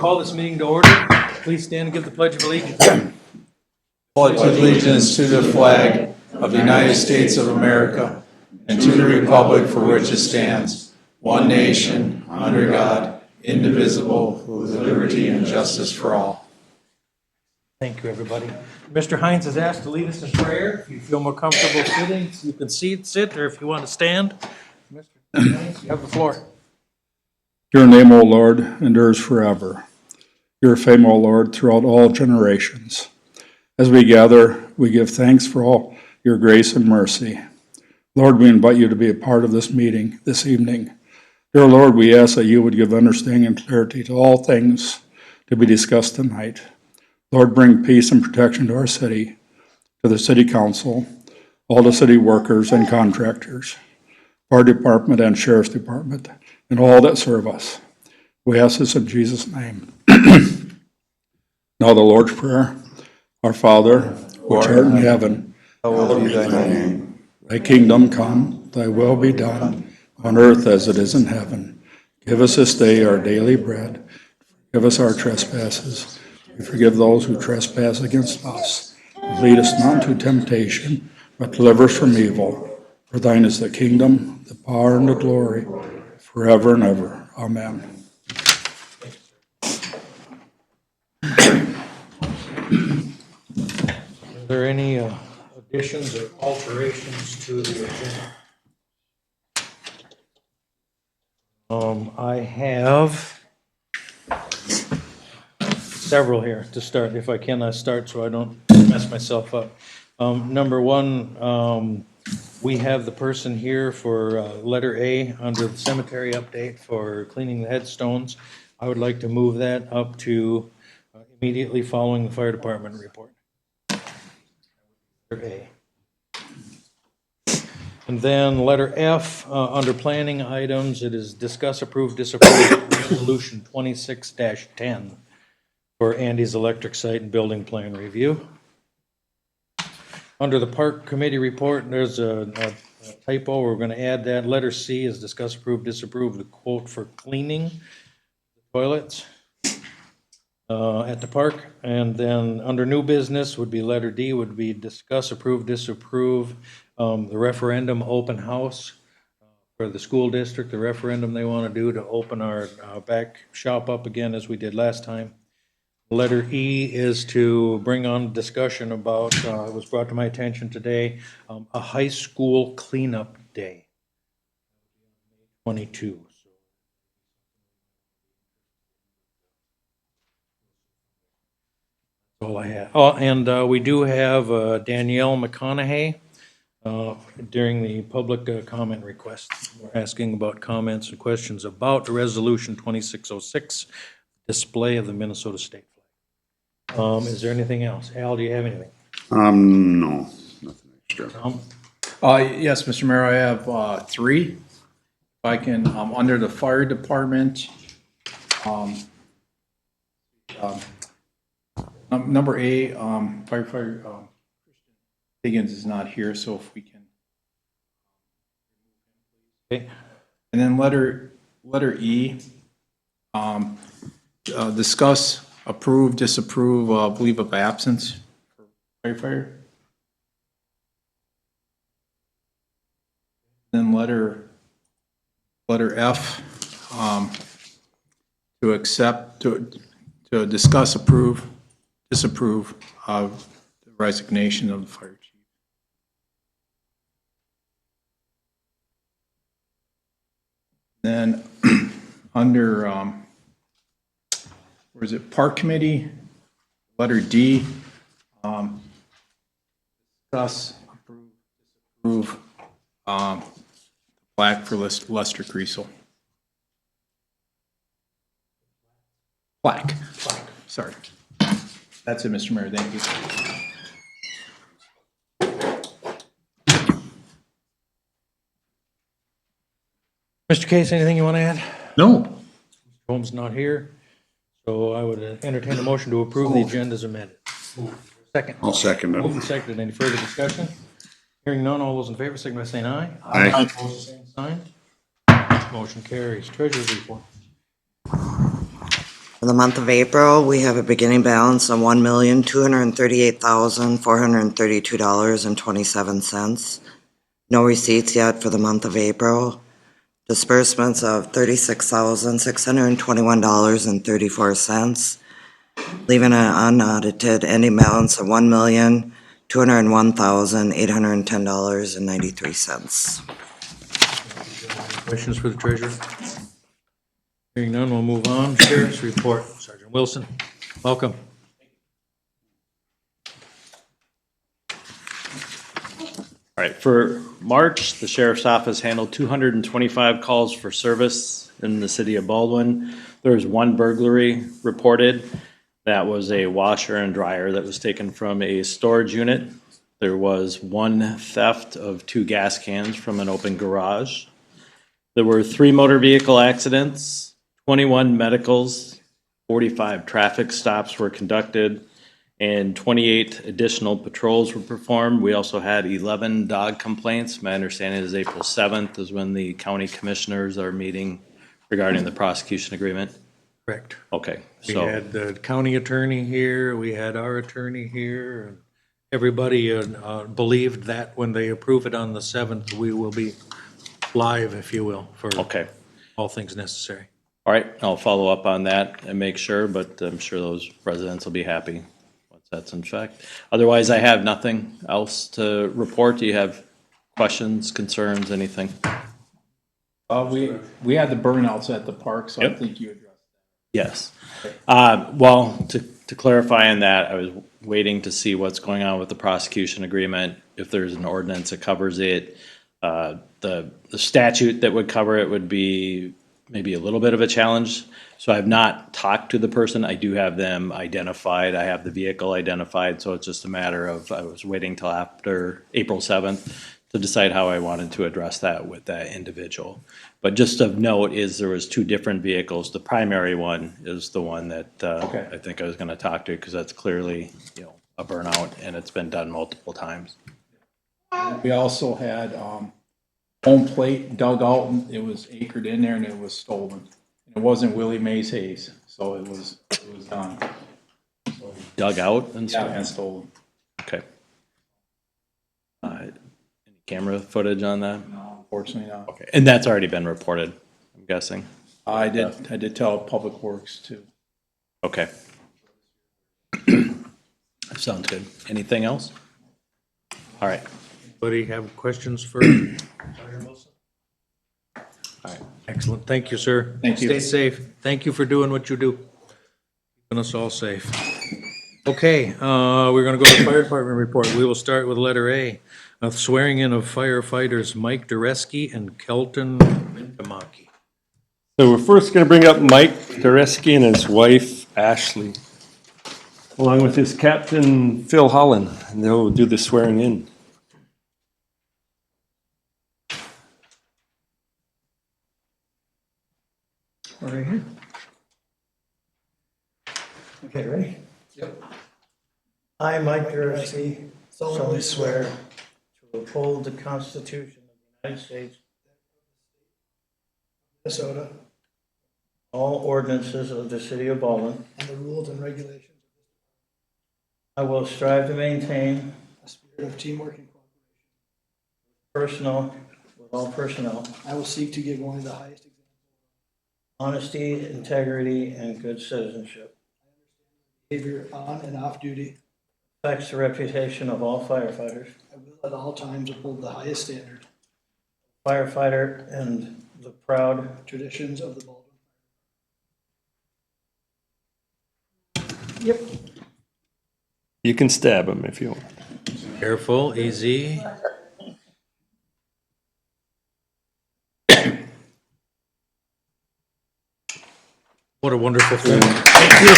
call this meeting to order. Please stand and give the Pledge of Allegiance. Pledge allegiance to the flag of the United States of America and to the republic for which it stands, one nation, under God, indivisible, with liberty and justice for all. Thank you, everybody. Mr. Hines is asked to lead us in prayer. If you feel more comfortable sitting, you can sit, or if you want to stand. Mr. Hines, you have the floor. Your name, O Lord, endures forever. Your fame, O Lord, throughout all generations. As we gather, we give thanks for all your grace and mercy. Lord, we invite you to be a part of this meeting this evening. Dear Lord, we ask that you would give understanding and clarity to all things to be discussed tonight. Lord, bring peace and protection to our city, to the city council, all the city workers and contractors, our department and sheriff's department, and all that serve us. We ask this in Jesus' name. Now the Lord's Prayer. Our Father, which art in heaven, Hallowed be thy name. thy kingdom come, thy will be done, on earth as it is in heaven. Give us this day our daily bread. Forgive us our trespasses. We forgive those who trespass against us. Lead us not into temptation, but deliver us from evil. For thine is the kingdom, the power, and the glory, forever and ever. Amen. Are there any additions or alterations to the agenda? I have several here to start, if I can start so I don't mess myself up. Number one, we have the person here for letter A under the cemetery update for cleaning the headstones. I would like to move that up to immediately following the fire department report. Letter A. And then letter F, under planning items, it is discuss, approve, disapprove resolution 26-10 for Andy's electric site and building plan review. Under the park committee report, there's a typo. We're going to add that. Letter C is discuss, approve, disapprove the quote for cleaning the toilets at the park. And then under new business would be letter D, would be discuss, approve, disapprove the referendum open house for the school district, the referendum they want to do to open our back shop up again as we did last time. Letter E is to bring on discussion about, it was brought to my attention today, a high school cleanup day, 22. That's all I have. Oh, and we do have Danielle McConaughey during the public comment request. We're asking about comments and questions about the resolution 2606, display of the Minnesota state flag. Is there anything else? Al, do you have anything? No, nothing extra. Tom? Yes, Mr. Mayor, I have three. If I can, under the fire department, number A, firefighter Higgins is not here, so if we can. Okay. And then letter E, discuss, approve, disapprove, leave of absence for firefighter. Then letter F, to accept, to discuss, approve, disapprove of the resignation of the fire chief. Then under, where is it, Park Committee, letter D, discuss, approve, disapprove, plaque for Lester Creasel. Plaque, sorry. That's it, Mr. Mayor, thank you. Mr. Case, anything you want to add? No. Holmes not here, so I would entertain a motion to approve the agenda as amended. Second. I'll second Moved it. and seconded. Any further discussion? Hearing none, all those in favor, signify by saying aye. Aye. Opposed, same sign. Motion carries. Treasurer's report. For the month of April, we have a beginning balance of $1,238,432.27. No receipts yet for the month of April. Disbursements of $36,621.34, leaving an unaudited ending balance of $1,201,810.93. Questions for the treasurer? Hearing none, we'll move on. Sheriff's report. Sergeant Wilson, welcome. All right, for March, the sheriff's office handled 225 calls for service in the city of Baldwin. There was one burglary reported. That was a washer and dryer that was taken from a storage unit. There was one theft of 2 gas cans from an open garage. There were 3 motor vehicle accidents, 21 medicals, 45 traffic stops were conducted, and 28 additional patrols were performed. We also had 11 dog complaints. My understanding is April 7th is when the county commissioners are meeting regarding the prosecution agreement. Correct. Okay, We so, had the county attorney here, we had our attorney here, and everybody believed that when they approve it on the 7th, we will be live, if you will, for okay. all things necessary. All right, I'll follow up on that and make sure, but I'm sure those residents will be happy once that's in fact. Otherwise, I have nothing else to report. Do you have questions, concerns, anything? We had the burnouts at the park, so I Yep. think you addressed Yes. Well, to clarify on that, I was waiting to see what's going on with the prosecution agreement, if there's an ordinance that covers it. The statute that would cover it would be maybe a little bit of a challenge. So I've not talked to the person. I do have them identified. I have the vehicle identified, so it's just a matter of, I was waiting till after April 7th to decide how I wanted to address that with that individual. But just of note is there was 2 different vehicles. The primary one is the one that Okay. I think I was gonna talk to, because that's clearly, a burnout, and it's been done multiple times. that. We also had home plate dug out, and it was anchored in there, and it was stolen. It wasn't Willie Mays Hayes, so it was done. Dug out and Yeah, stuff? and stolen. Okay. Any camera footage on that? Unfortunately not. Okay, and that's already been reported, I'm guessing? I did tell Public Works too. Okay. Sounds good. Anything else? All right. Anybody have questions for Sergeant Wilson? All right. Excellent, thank you, sir. Thank you. Stay safe. Thank you for doing what you do. Keeping us all safe. Okay, we're gonna go to the fire department report. We will start with letter A, swearing in of firefighters Mike Dureski and Kelton Mintamaki. So we're first going to bring up Mike Dureski and his wife Ashley, along with his captain Phil Holland, and they'll do the swearing in. Right here. Okay, ready? Yep. I, Mike Dureski, solemnly swear to uphold the Constitution of the United States, Minnesota, all ordinances of the city of Baldwin. and the rules and regulations I will strive to maintain of a spirit of teamwork and cooperation. personal, with all personnel, I will seek to give one of the highest examples honesty, integrity, and good citizenship. of behavior on and off duty. Affects the reputation of all firefighters, I will at all times uphold the highest standard, firefighter, and the proud traditions of the Baldwin. You can stab him if you want. Careful, easy. What a wonderful thing. Thank you.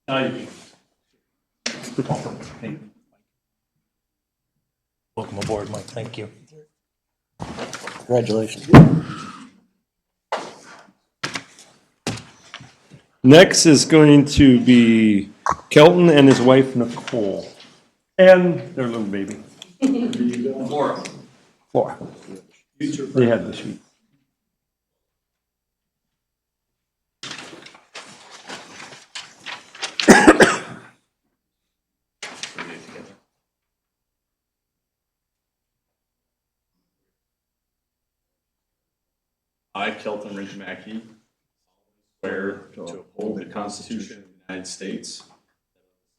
Thank you. Welcome aboard, Mike. Thank you. Congratulations. Next is going to be Kelton and his wife Nicole, and their little baby. Flora. They had the sheet. I, Kelton Ridge Mackey, swear to uphold the Constitution of the United States,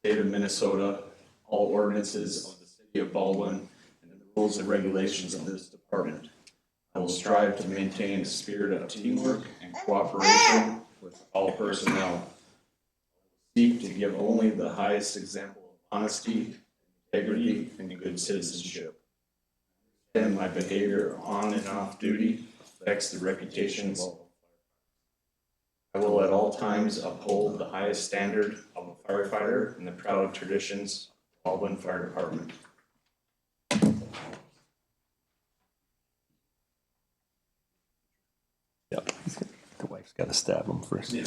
the state of Minnesota, all ordinances of the city of Baldwin, and the rules and regulations of this department. I will strive to maintain a spirit of teamwork and cooperation with all personnel. Seek to give only the highest example of honesty, integrity, and good citizenship. And my behavior on and off duty affects the reputations. I will at all times uphold the highest standard of a firefighter and the proud traditions of Baldwin Fire Department. Yep. The wife's got to stab him first. Yeah.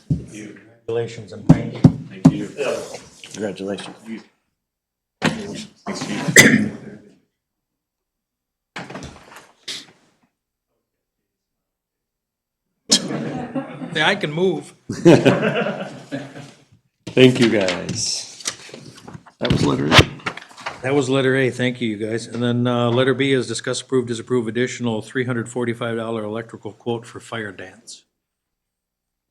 Congratulations and thank you. Thank you. Congratulations. Yeah, I can move. Thank you, guys. That was letter A. That was letter A, thank you, you guys. And then letter B is discuss, approve, disapprove additional $345 electrical quote for fire dance.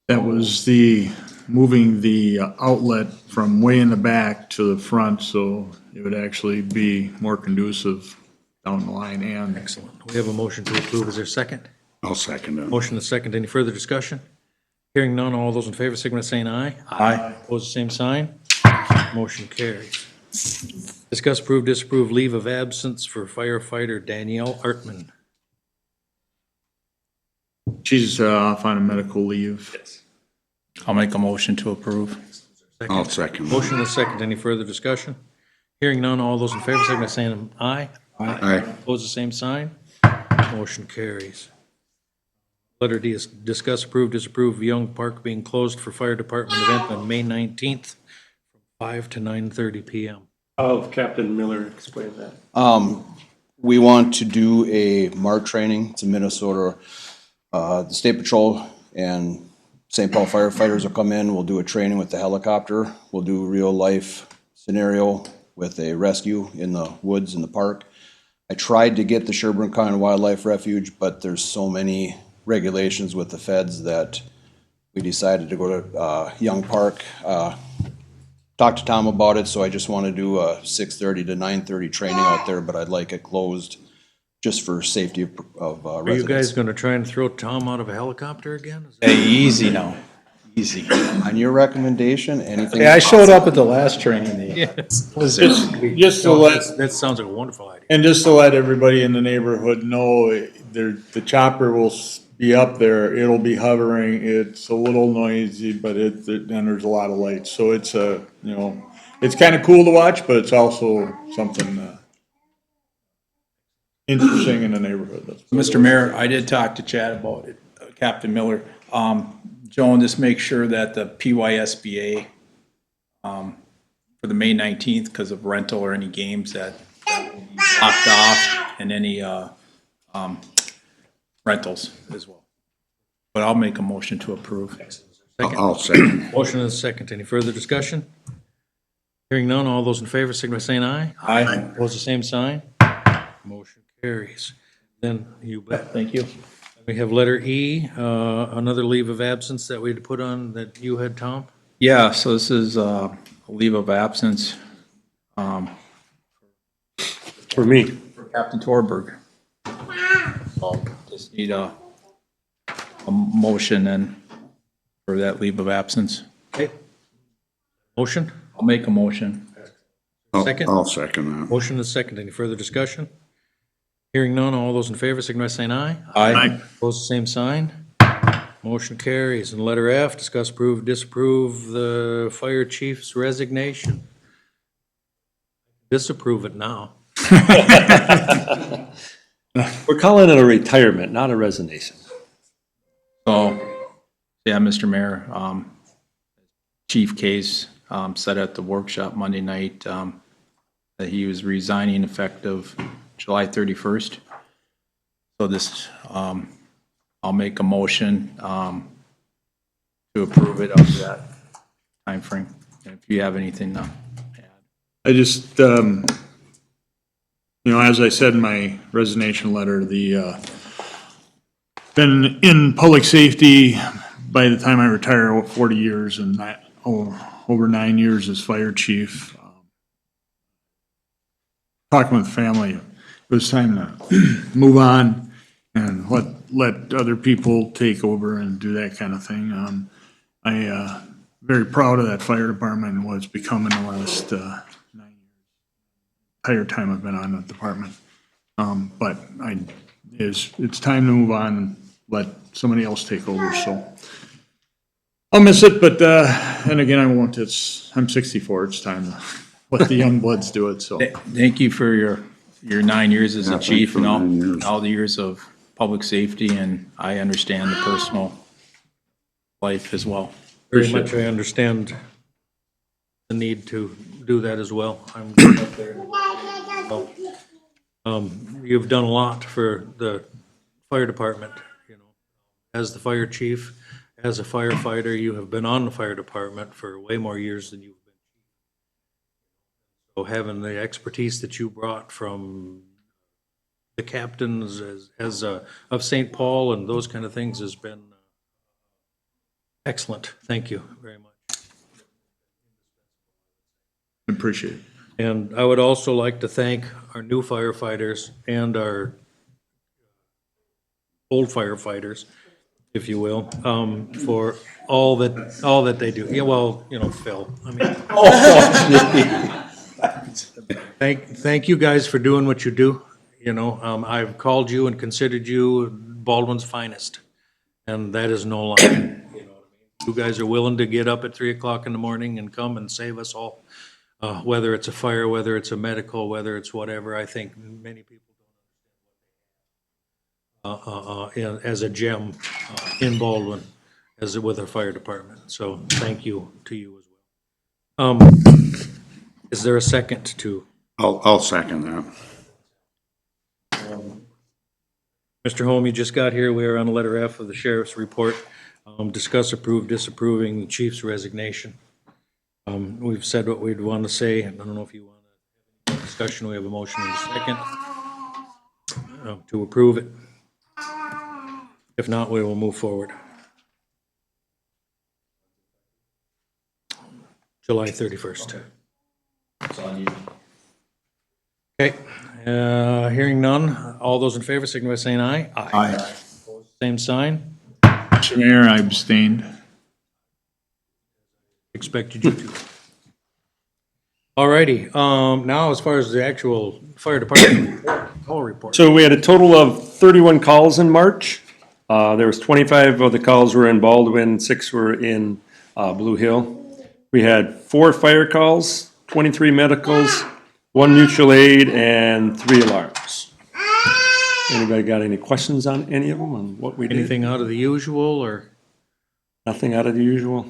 That was the, moving the outlet from way in the back to the front, so it would actually be more conducive down the line and. Excellent. We have a motion to approve. Is there a second? I'll second it. Motion is second. Any further discussion? Hearing none, all those in favor, signify by saying aye. Aye. Opposed, the same sign. Motion carries. Discuss, approve, disapprove leave of absence for firefighter Danielle Artman. She's off on a medical leave. Yes. I'll make a motion to approve. I'll second it. Motion is second. Any further discussion? Hearing none, all those in favor, signify by saying aye. Aye. Opposed, the same sign. Motion carries. Letter D is discuss, approve, disapprove Young Park being closed for fire department event on May 19th from 5 to 9:30 PM. I'll have Captain Miller explain that. We want to do a MARC training. It's in Minnesota. The State Patrol and St. Paul firefighters will come in. We'll do a training with the helicopter. We'll do a real life scenario with a rescue in the woods in the park. I tried to get the Sherburne County Wildlife Refuge, but there's so many regulations with the feds that we decided to go to Young Park. Talked to Tom about it, so I just want to do a 6:30 to 9:30 training out there, but I'd like it closed just for safety of Are you residents. guys gonna try and throw Tom out of a helicopter again? Is that- Hey, easy now, easy. On your recommendation, anything? Hey, I showed up at the last training. Yes. Was there? Just to let, That sounds like a wonderful idea. and just to let everybody in the neighborhood know, the chopper will be up there, it'll be hovering, it's a little noisy, but and there's a lot of lights, so it's it's kind of cool to watch, but it's also something interesting in the neighborhood. Mr. Mayor, I did talk to Chad about it, Captain Miller. Joan, just make sure that the PYSBA for the May 19th, because of rental or any games that will be locked off, and any rentals as well. But I'll make a motion to approve. I'll second. Motion is second. Any further discussion? Hearing none, all those in favor, signify by saying aye. Aye. Opposed, the same sign. Motion carries. Then you bet. Thank you. We have letter E, another leave of absence that we had to put on that you had, Tom? Yeah, so this is a leave of absence For me. for Captain Torberg. So just need a motion then for that leave of absence. Okay. Motion? I'll make a motion. Second? I'll second that. Motion is second. Any further discussion? Hearing none, all those in favor, signify by saying aye. Aye. Opposed, the same sign. Motion carries. And letter F, discuss, approve, disapprove the fire chief's resignation. Disapprove it now. We're calling it a retirement, not a resignation. So, yeah, Mr. Mayor, Chief Case said at the workshop Monday night that he was resigning effective July 31st. So this, I'll make a motion to approve it up to that timeframe. And if you have anything to add. I just, as I said in my resignation letter, been in public safety by the time I retire, 40 years, and over 9 years as fire chief. Talking with the family, it was time to move on and let other people take over and do that kind of thing. I very proud of that fire department and what it's become in the last 9 years. Entire time I've been on the department. But it's time to move on and let somebody else take over, so. I'll miss it, but, and again, I won't, I'm 64, it's time to let the young bloods do it, so. Thank you for your 9 years as a chief and 9 years. all the years of public safety, and I understand the personal life as well. Very much I understand the need to do that as well. I'm good up there. You've done a lot for the fire department, as the fire chief, as a firefighter. You have been on the fire department for way more years than you've been. So having the expertise that you brought from the captains of St. Paul and those kind of things has been excellent. Thank you very much. Appreciate it. And I would also like to thank our new firefighters and our old firefighters, if you will, for all that they do. Yeah, well, Phil, thank you guys for doing what you do. I've called you and considered you Baldwin's finest, and that is no lie. You guys are willing to get up at 3 o'clock in the morning and come and save us all. Whether it's a fire, whether it's a medical, whether it's whatever. I think many people don't understand as a gem in Baldwin, as with our fire department. So thank you to you as well. Is there a second to? I'll second that. Mr. Holm, you just got here. We are on letter F of the sheriff's report. Discuss, approve, disapproving the chief's resignation. We've said what we'd want to say. I don't know if you want to have a discussion. We have a motion in a second to approve it. If not, we will move forward. July 31st. Okay, hearing none. All those in favor, signify by saying aye. Aye. Same sign. Mr. Mayor, I abstained. Expected you to. All righty, now as far as the actual fire department call report. So we had a total of 31 calls in March. There was 25 of the calls were in Baldwin, 6 were in Blue Hill. We had 4 fire calls, 23 medicals, 1 mutual aid, and 3 alarms. Anybody got any questions on any of them, on what we did? Anything out of the usual, or? Nothing out of the usual.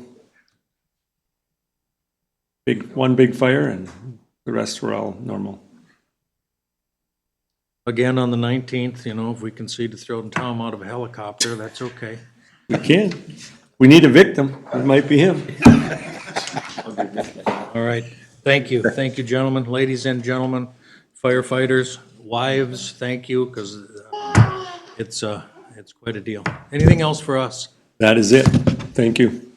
One big fire, and the rest were all normal. Again, on the 19th, if we concede to throwing Tom out of a helicopter, that's okay. We can. We need a victim. It might be him. All right, thank you. Thank you, gentlemen, ladies and gentlemen, firefighters, wives, thank you, because it's quite a deal. Anything else for us? That is it. Thank you.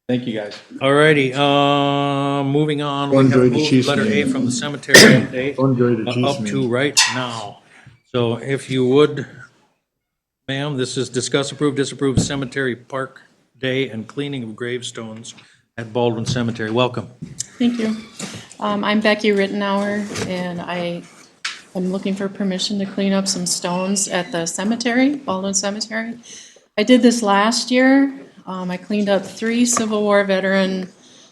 Thank you, guys. All righty, moving on. We have Enjoy the moved Chiefs letter A game. from the cemetery update Enjoy the Chiefs up to game. right now. So if you would, ma'am, this is discuss, approve, disapprove cemetery park day and cleaning of gravestones at Baldwin Cemetery. Welcome. Thank you. I'm Becky Rittenauer, and I am looking for permission to clean up some stones at the cemetery, Baldwin Cemetery. I did this last year. I cleaned up 3 Civil War veteran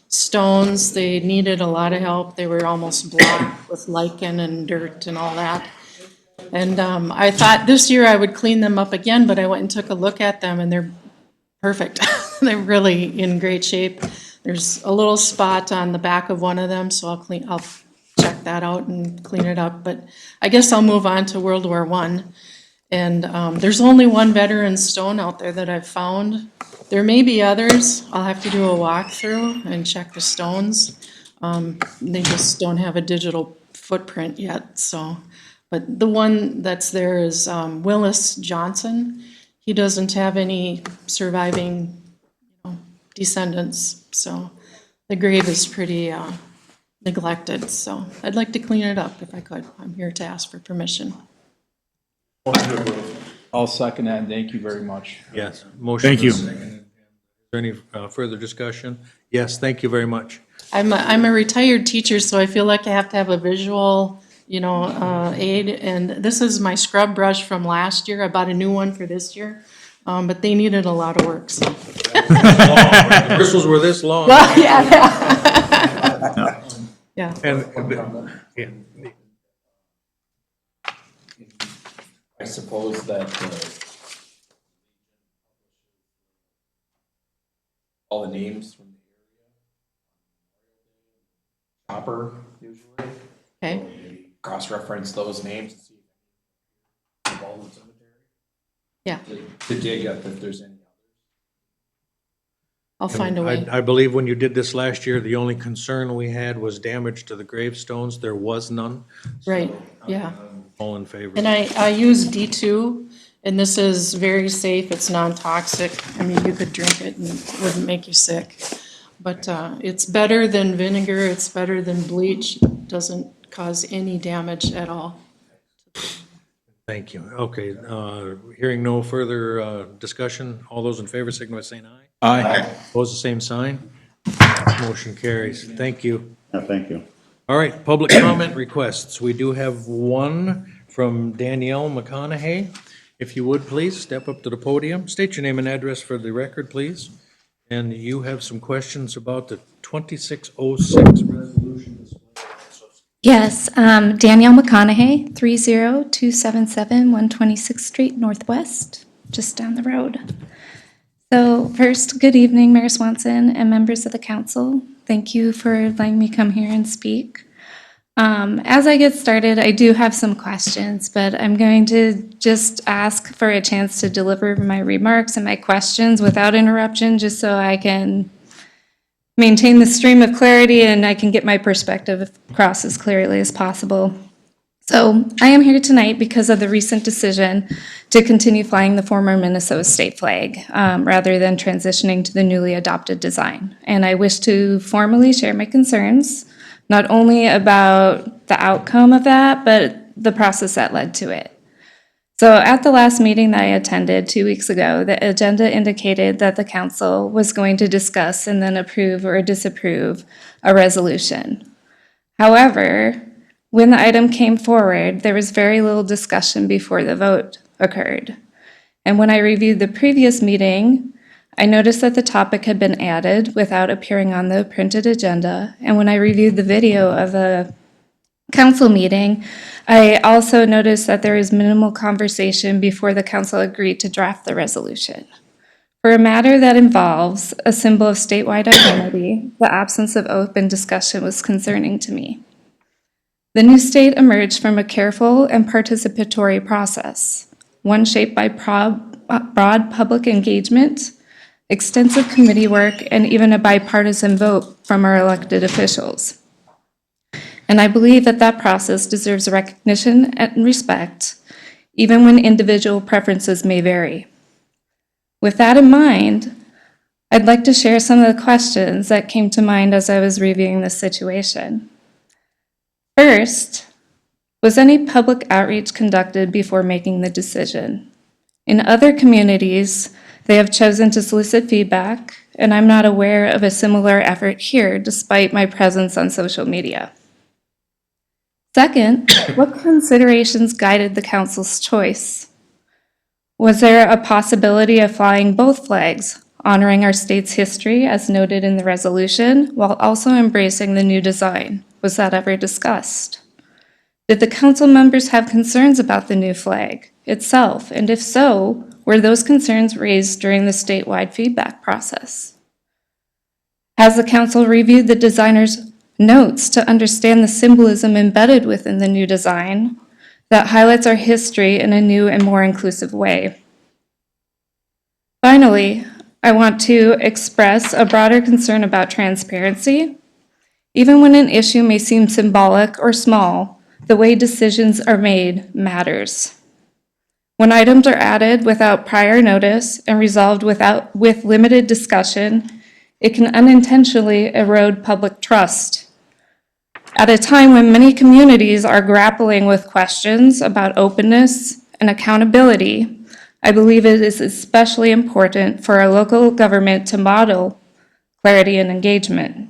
stones. They needed a lot of help. They were almost blocked with lichen and dirt and all that. And I thought this year I would clean them up again, but I went and took a look at them and they're perfect. They're really in great shape. There's a little spot on the back of one of them, so I'll check that out and clean it up. But I guess I'll move on to World War I. And there's only one veteran stone out there that I've found. There may be others. I'll have to do a walkthrough and check the stones. They just don't have a digital footprint yet, so. But the one that's there is Willis Johnson. He doesn't have any surviving, descendants, so the grave is pretty neglected, so I'd like to clean it up if I could. I'm here to ask for permission. I'll second that, and thank you very much. Yes. Motion. Thank you. Is there any further discussion? Yes, thank you very much. I'm a retired teacher, so I feel like I have to have a visual, aid. And this is my scrub brush from last year. I bought a new one for this year, but they needed a lot of work, so. The bristles were this long. Well, yeah. Yeah. Yeah. I suppose that all the names from the area, Chopper usually. Okay. Maybe cross-reference those names and see if any Baldwin Cemetery. Yeah. To dig up if there's any. I'll find a way. I believe when you did this last year, the only concern we had was damage to the gravestones. There was none. Right, yeah. All in favor? And I use D2, and this is very safe. It's non-toxic. I mean, you could drink it and it wouldn't make you sick. But it's better than vinegar. It's better than bleach. It doesn't cause any damage at all. Thank you. Okay, hearing no further discussion, all those in favor signify by saying aye. Aye. Opposed, the same sign. Motion carries. Thank you. Thank you. All right, public comment requests. We do have one from Danielle McConaughey. If you would, please step up to the podium. State your name and address for the record, please. And you have some questions about the 2606 resolution. Yes, Danielle McConaughey, 30277 126th Street Northwest, just down the road. So first, good evening, Mayor Swanson and members of the council. Thank you for letting me come here and speak. As I get started, I do have some questions, but I'm going to just ask for a chance to deliver my remarks and my questions without interruption, just so I can maintain the stream of clarity and I can get my perspective across as clearly as possible. So I am here tonight because of the recent decision to continue flying the former Minnesota state flag rather than transitioning to the newly adopted design. And I wish to formally share my concerns, not only about the outcome of that, but the process that led to it. So at the last meeting that I attended 2 weeks ago, the agenda indicated that the council was going to discuss and then approve or disapprove a resolution. However, when the item came forward, there was very little discussion before the vote occurred. And when I reviewed the previous meeting, I noticed that the topic had been added without appearing on the printed agenda. And when I reviewed the video of the council meeting, I also noticed that there was minimal conversation before the council agreed to draft the resolution. For a matter that involves a symbol of statewide identity, the absence of open discussion was concerning to me. The new state emerged from a careful and participatory process, one shaped by broad public engagement, extensive committee work, and even a bipartisan vote from our elected officials. And I believe that that process deserves recognition and respect, even when individual preferences may vary. With that in mind, I'd like to share some of the questions that came to mind as I was reviewing this situation. First, was any public outreach conducted before making the decision? In other communities, they have chosen to solicit feedback, and I'm not aware of a similar effort here despite my presence on social media. Second, what considerations guided the council's choice? Was there a possibility of flying both flags, honoring our state's history as noted in the resolution, while also embracing the new design? Was that ever discussed? Did the council members have concerns about the new flag itself? And if so, were those concerns raised during the statewide feedback process? Has the council reviewed the designer's notes to understand the symbolism embedded within the new design that highlights our history in a new and more inclusive way? Finally, I want to express a broader concern about transparency. Even when an issue may seem symbolic or small, the way decisions are made matters. When items are added without prior notice and resolved with limited discussion, it can unintentionally erode public trust. At a time when many communities are grappling with questions about openness and accountability, I believe it is especially important for our local government to model clarity and engagement.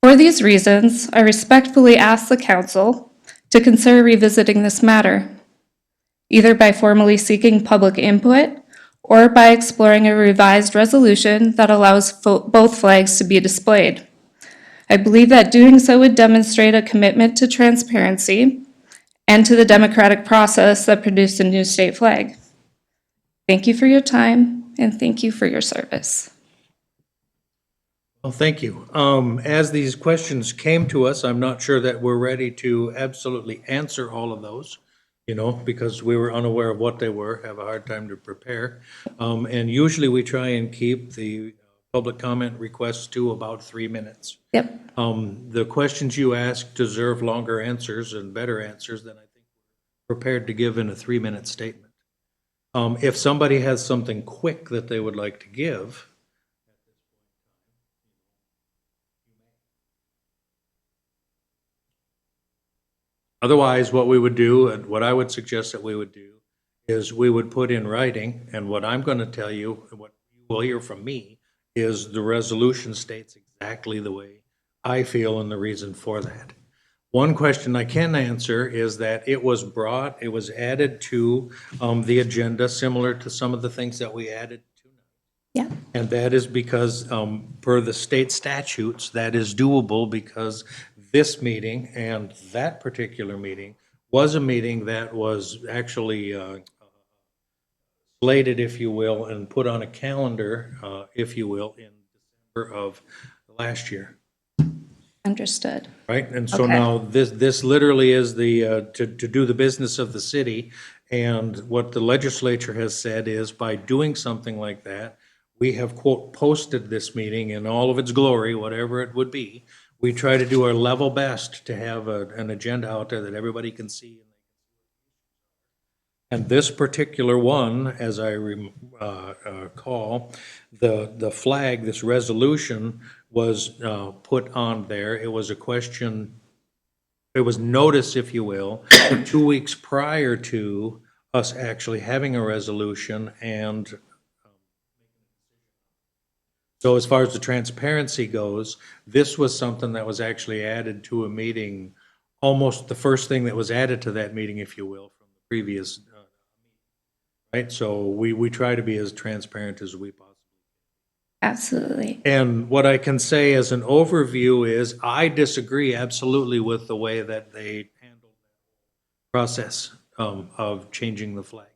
For these reasons, I respectfully ask the council to consider revisiting this matter, either by formally seeking public input or by exploring a revised resolution that allows both flags to be displayed. I believe that doing so would demonstrate a commitment to transparency and to the democratic process that produced a new state flag. Thank you for your time, and thank you for your service. Well, thank you. As these questions came to us, I'm not sure that we're ready to absolutely answer all of those, because we were unaware of what they were, have a hard time to prepare. And usually we try and keep the public comment requests to about 3 minutes. Yep. The questions you asked deserve longer answers and better answers than I think we're prepared to give in a 3-minute statement. If somebody has something quick that they would like to give, otherwise, what we would do, and what I would suggest that we would do, is we would put in writing, and what I'm going to tell you, and what you will hear from me, is the resolution states exactly the way I feel and the reason for that. One question I can answer is that it was added to the agenda, similar to some of the things that we added tonight. Yeah. And that is because, per the state statutes, that is doable because this meeting and that particular meeting was a meeting that was actually slated, if you will, and put on a calendar, if you will, in December of last year. Understood. Right, and so Okay. now this literally is the, to do the business of the city. And what the legislature has said is by doing something like that, we have, quote, posted this meeting in all of its glory, whatever it would be. We try to do our level best to have an agenda out there that everybody can see. And this particular one, as I recall, the flag, this resolution was put on there. It was a question, it was notice, if you will, 2 weeks prior to us actually having a resolution. And so as far as the transparency goes, this was something that was actually added to a meeting, almost the first thing that was added to that meeting, if you will, from the previous right? So we try to be as transparent as we possibly can. Absolutely. And what I can say as an overview is I disagree absolutely with the way that they handled the process of changing the flag.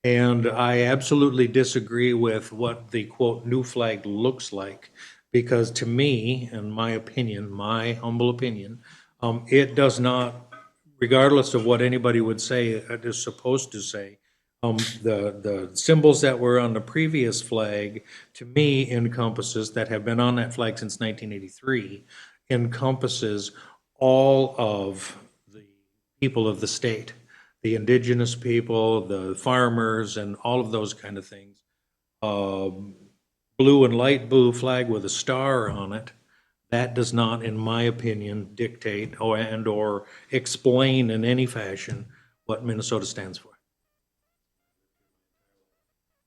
And I absolutely disagree with what the, quote, new flag looks like, because to me, in my opinion, my humble opinion, it does not, regardless of what anybody would say, it is supposed to say, the symbols that were on the previous flag, to me, encompasses, that have been on that flag since 1983, encompasses all of the people of the state, the indigenous people, the farmers, and all of those kind of things. Blue and light blue flag with a star on it, that does not, in my opinion, dictate or explain in any fashion what Minnesota stands for.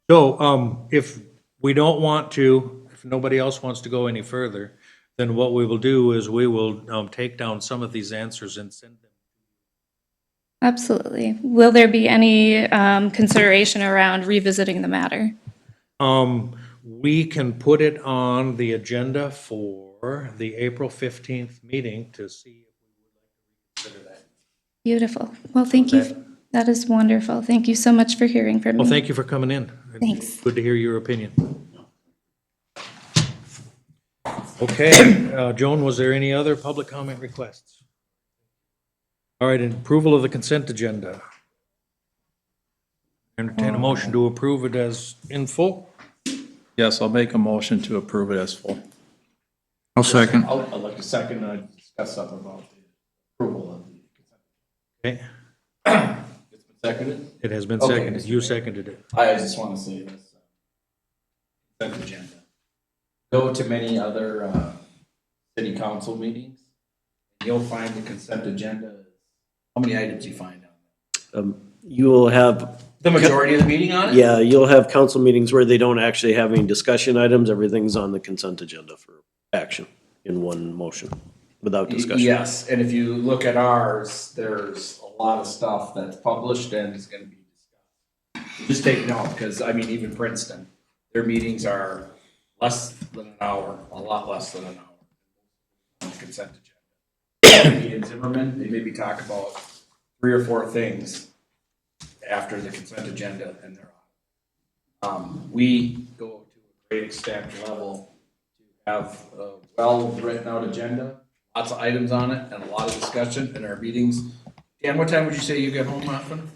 So if we don't want to, if nobody else wants to go any further, then what we will do is we will take down some of these answers and send them. Absolutely. Will there be any consideration around revisiting the matter? We can put it on the agenda for the April 15th meeting to see if we would like to reconsider that. Beautiful. Well, thank you. That is wonderful. Thank you so much for hearing from me. Well, thank you for coming in. Thanks. Good to hear your opinion. Okay, Joan, was there any other public comment requests? All right, and approval of the consent agenda. Entertain a motion to approve it as in full. Yes, I'll make a motion to approve it as full. I'll second. I'd like to second and discuss something about the approval of the consent. Okay, It's been seconded? it has been Okay. seconded. You seconded it. I just want to say this. Consent agenda. Go to many other city council meetings, and you'll find the consent agenda. How many items you find on there? You will have, The majority of the meeting on it? yeah, you'll have council meetings where they don't actually have any discussion items. Everything's on the consent agenda for action in one motion without discussion. Yes, and if you look at ours, there's a lot of stuff that's published and is gonna be discussed. Just take note, because I mean, even Princeton, their meetings are less than an hour, a lot less than an hour on the consent agenda. In Zimmerman, they maybe talk about 3 or 4 things after the consent agenda and they're on. We go to a great extent level to have a well written out agenda, lots of items on it and a lot of discussion in our meetings. Dan, what time would you say you get home often?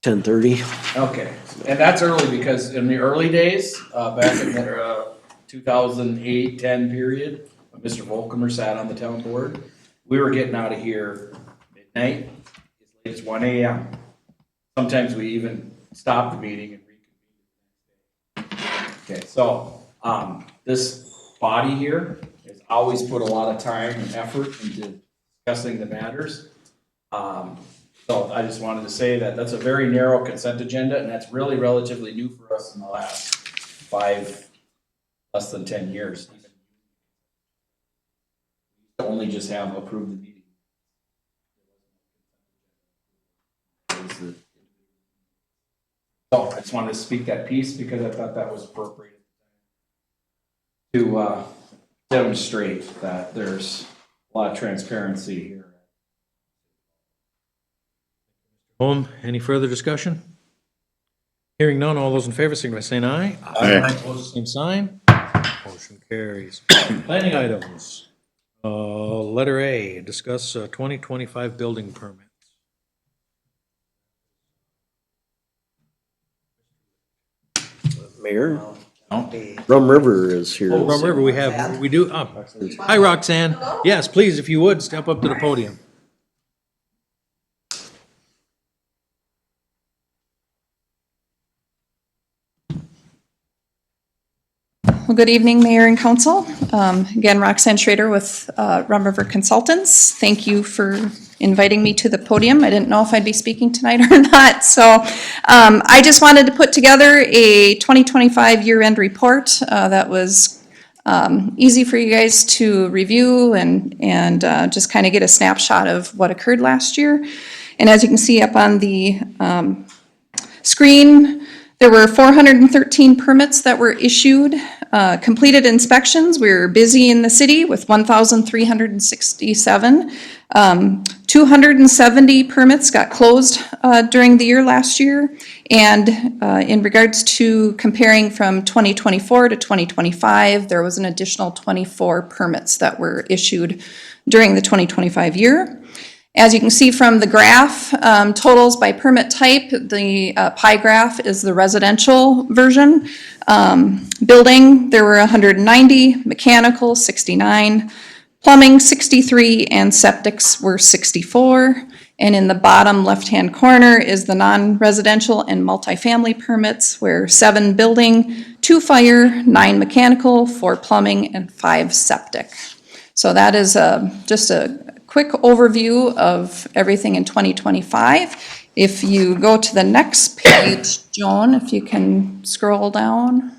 10:30. Okay, and that's early because in the early days, back in the 2008-10 period, when Mr. Volkemer sat on the town board, we were getting out of here midnight, as late as 1 a.m. Sometimes we even stopped the meeting and reconvened. Okay, so this body here has always put a lot of time and effort into discussing the matters. So I just wanted to say that that's a very narrow consent agenda, and that's really relatively new for us in the last 5, less than 10 years. We only just have approved the meeting. So I just wanted to speak that piece because I thought that was appropriate to demonstrate that there's a lot of transparency here. Home, any further discussion? Hearing none, all those in favor, signify by saying aye. Aye. Opposed, same sign. Motion carries. Planning items. Letter A, discuss 2025 building permits. Mayor? Rum River is here. Oh, Rum River, we do. Hi, Roxanne. Yes, please, if you would, step up to the podium. Well, good evening, Mayor and Council. Again, Roxanne Schrader with Rum River Consultants. Thank you for inviting me to the podium. I didn't know if I'd be speaking tonight or not. So I just wanted to put together a 2025 year-end report that was easy for you guys to review and just kind of get a snapshot of what occurred last year. And as you can see up on the screen, there were 413 permits that were issued, completed inspections. We were busy in the city with 1,367. 270 permits got closed during the year last year. And in regards to comparing from 2024 to 2025, there was an additional 24 permits that were issued during the 2025 year. As you can see from the graph, totals by permit type, the pie graph is the residential version. Building, there were 190, mechanical, 69, plumbing, 63, and septics were 64. And in the bottom left-hand corner is the non-residential and multifamily permits, where 7 building, 2 fire, 9 mechanical, 4 plumbing, and 5 septic. So that is just a quick overview of everything in 2025. If you go to the next page, Joan, if you can scroll down.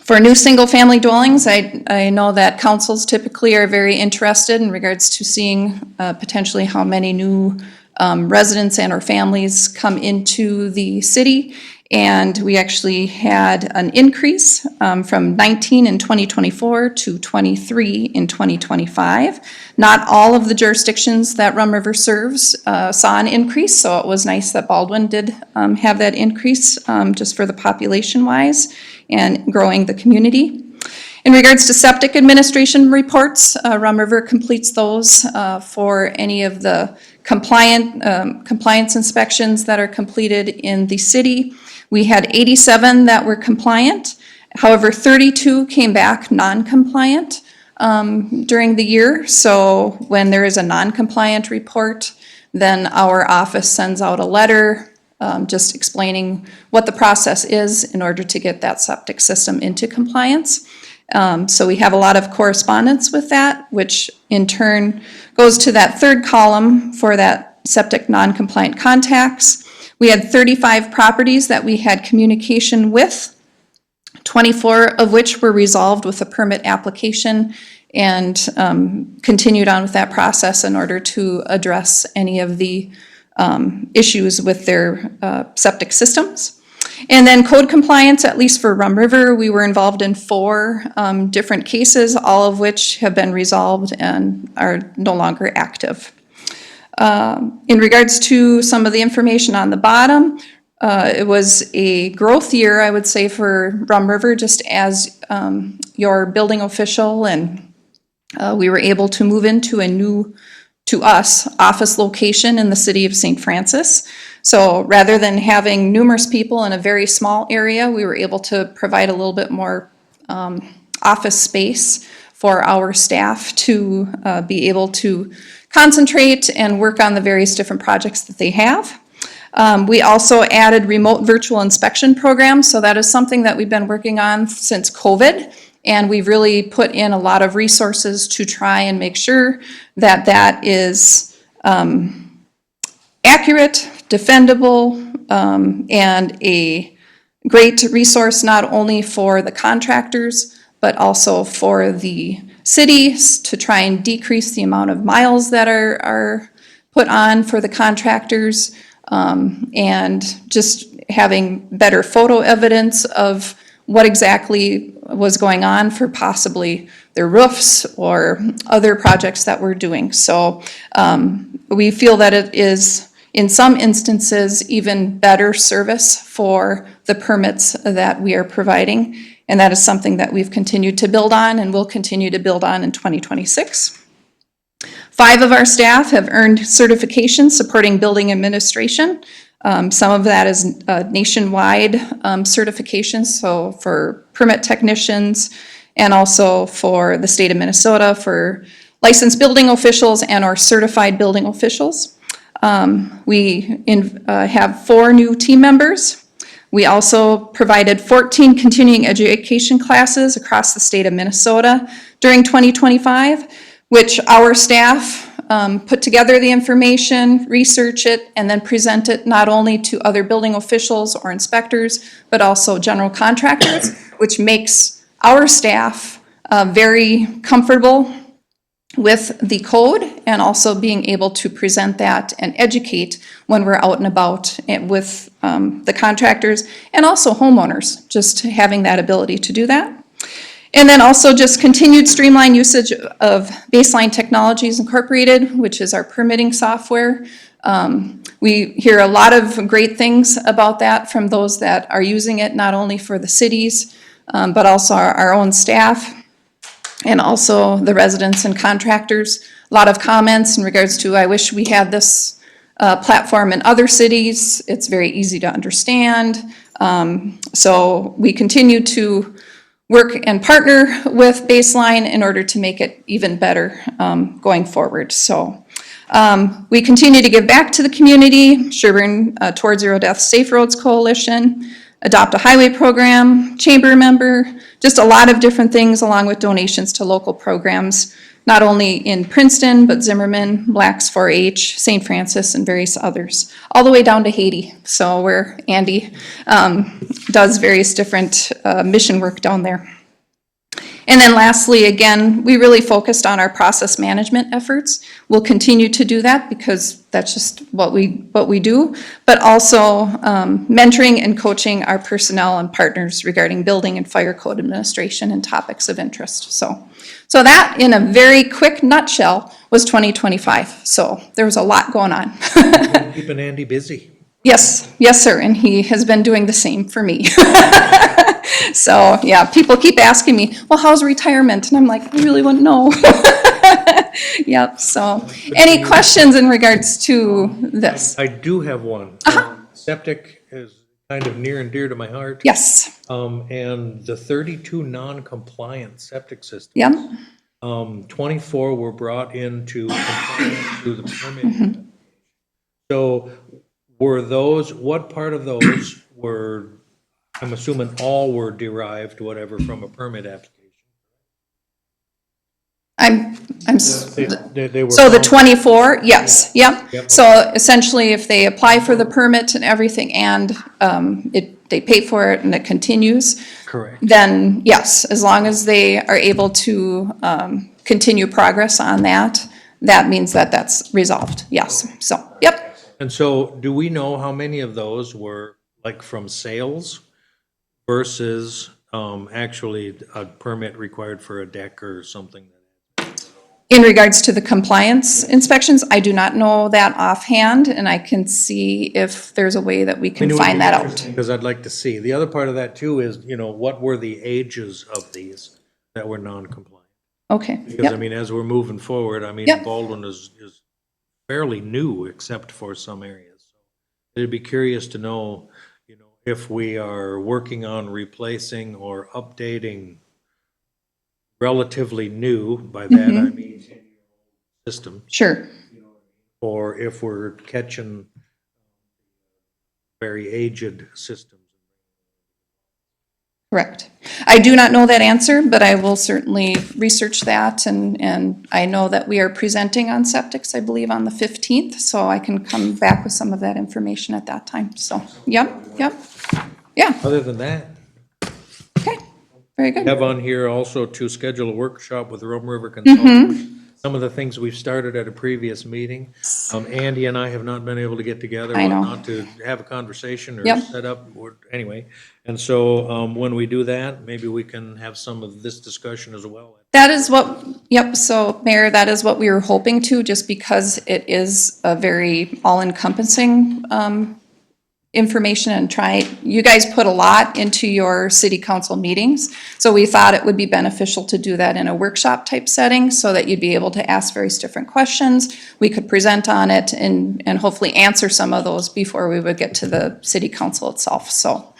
For new single-family dwellings, I know that councils typically are very interested in regards to seeing potentially how many new residents and or families come into the city. And we actually had an increase from 19 in 2024 to 23 in 2025. Not all of the jurisdictions that Rum River serves saw an increase, so it was nice that Baldwin did have that increase just for the population-wise and growing the community. In regards to septic administration reports, Rum River completes those for any of the compliance inspections that are completed in the city. We had 87 that were compliant. However, 32 came back non-compliant during the year. So when there is a non-compliant report, then our office sends out a letter just explaining what the process is in order to get that septic system into compliance. So we have a lot of correspondence with that, which in turn goes to that third column for that septic non-compliant contacts. We had 35 properties that we had communication with, 24 of which were resolved with a permit application and continued on with that process in order to address any of the issues with their septic systems. And then code compliance, at least for Rum River, we were involved in 4 different cases, all of which have been resolved and are no longer active. In regards to some of the information on the bottom, it was a growth year, I would say, for Rum River, just as your building official, and we were able to move into a new, to us, office location in the city of St. Francis. So rather than having numerous people in a very small area, we were able to provide a little bit more office space for our staff to be able to concentrate and work on the various different projects that they have. We also added remote virtual inspection programs, so that is something that we've been working on since COVID, and we've really put in a lot of resources to try and make sure that that is accurate, defendable, and a great resource not only for the contractors, but also for the cities to try and decrease the amount of miles that are put on for the contractors, and just having better photo evidence of what exactly was going on for possibly their roofs or other projects that we're doing. So we feel that it is, in some instances, even better service for the permits that we are providing. And that is something that we've continued to build on and will continue to build on in 2026. 5 of our staff have earned certifications supporting building administration. Some of that is nationwide certifications, so for permit technicians and also for the state of Minnesota for licensed building officials and or certified building officials. We have 4 new team members. We also provided 14 continuing education classes across the state of Minnesota during 2025, which our staff put together the information, research it, and then present it not only to other building officials or inspectors, but also general contractors, which makes our staff very comfortable with the code and also being able to present that and educate when we're out and about with the contractors and also homeowners, just having that ability to do that. And then also just continued streamlined usage of Baseline Technologies Incorporated, which is our permitting software. We hear a lot of great things about that from those that are using it, not only for the cities, but also our own staff and also the residents and contractors. A lot of comments in regards to, I wish we had this platform in other cities. It's very easy to understand. So we continue to work and partner with Baseline in order to make it even better going forward. So we continue to give back to the community, Sherburne Towards Zero Death Safe Roads Coalition, Adopt a Highway Program, chamber member, just a lot of different things along with donations to local programs not only in Princeton, but Zimmerman, Blacks 4-H, St. Francis, and various others, all the way down to Haiti. So where Andy does various different mission work down there. And then lastly, again, we really focused on our process management efforts. We'll continue to do that because that's just what we do, but also mentoring and coaching our personnel and partners regarding building and fire code administration and topics of interest. So that, in a very quick nutshell, was 2025. So there was a lot going on. Keeping Andy busy. Yes, sir, and he has been doing the same for me. So, yeah, people keep asking me, well, how's retirement? And I'm like, I really wouldn't know. Yep, so, any questions in regards to this? I do have one. Septic is kind of near and dear to my heart. Yes. And the 32 non-compliant septic systems. Yep. 24 were brought into compliance through the permit. So were those, what part of those were, I'm assuming all were derived, whatever, from a permit application? They were So the found- 24, yes, yep. Yep. So essentially, if they apply for the permit and everything, and they pay for it and it continues, Correct. then yes, as long as they are able to continue progress on that, that means that that's resolved, yes. So, yep. And so do we know how many of those were like from sales versus actually a permit required for a deck or something? In regards to the compliance inspections, I do not know that offhand, and I can see if there's a way that we can find that out. Because I'd like to see. The other part of that too is, what were the ages of these that were non-compliant? Okay, Because, yep. I mean, as we're moving forward, I mean, Yep. Baldwin is fairly new except for some areas. So I'd be curious to know, if we are working on replacing or updating relatively new, by that I mean system. Sure. Or if we're catching very aged systems. Correct. I do not know that answer, but I will certainly research that, and I know that we are presenting on septics, I believe, on the 15th, so I can come back with some of that information at that time. So, yep. Yeah, Other than that, very good. we have on here also to schedule a workshop with Rome River Consultants. Some of the things we've started at a previous meeting. Andy and I have not been able to get together, I know. not to have a conversation or Yep. set up, or anyway. And so when we do that, maybe we can have some of this discussion as well. That is what, yep, so Mayor, that is what we were hoping to, just because it is a very all-encompassing information, and you guys put a lot into your city council meetings, so we thought it would be beneficial to do that in a workshop type setting, so that you'd be able to ask various different questions. We could present on it and hopefully answer some of those before we would get to the city council itself, so.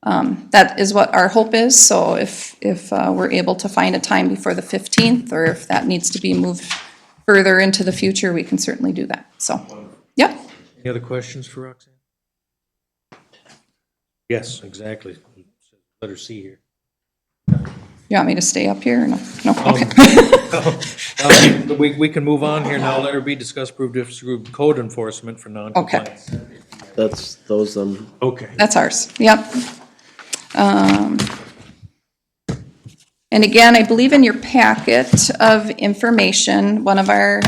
That is what our hope is, so if we're able to find a time before the 15th, or if that needs to be moved further into the future, we can certainly do that, so, yep. Any other questions for Roxanne? Yes, exactly. Letter C here. You want me to stay up here or no? No, okay. We can move on here now. Letter B, discuss, approve, disapprove code enforcement for non-compliance. That's those, Okay. That's ours, yep. And again, I believe in your packet of information, one of our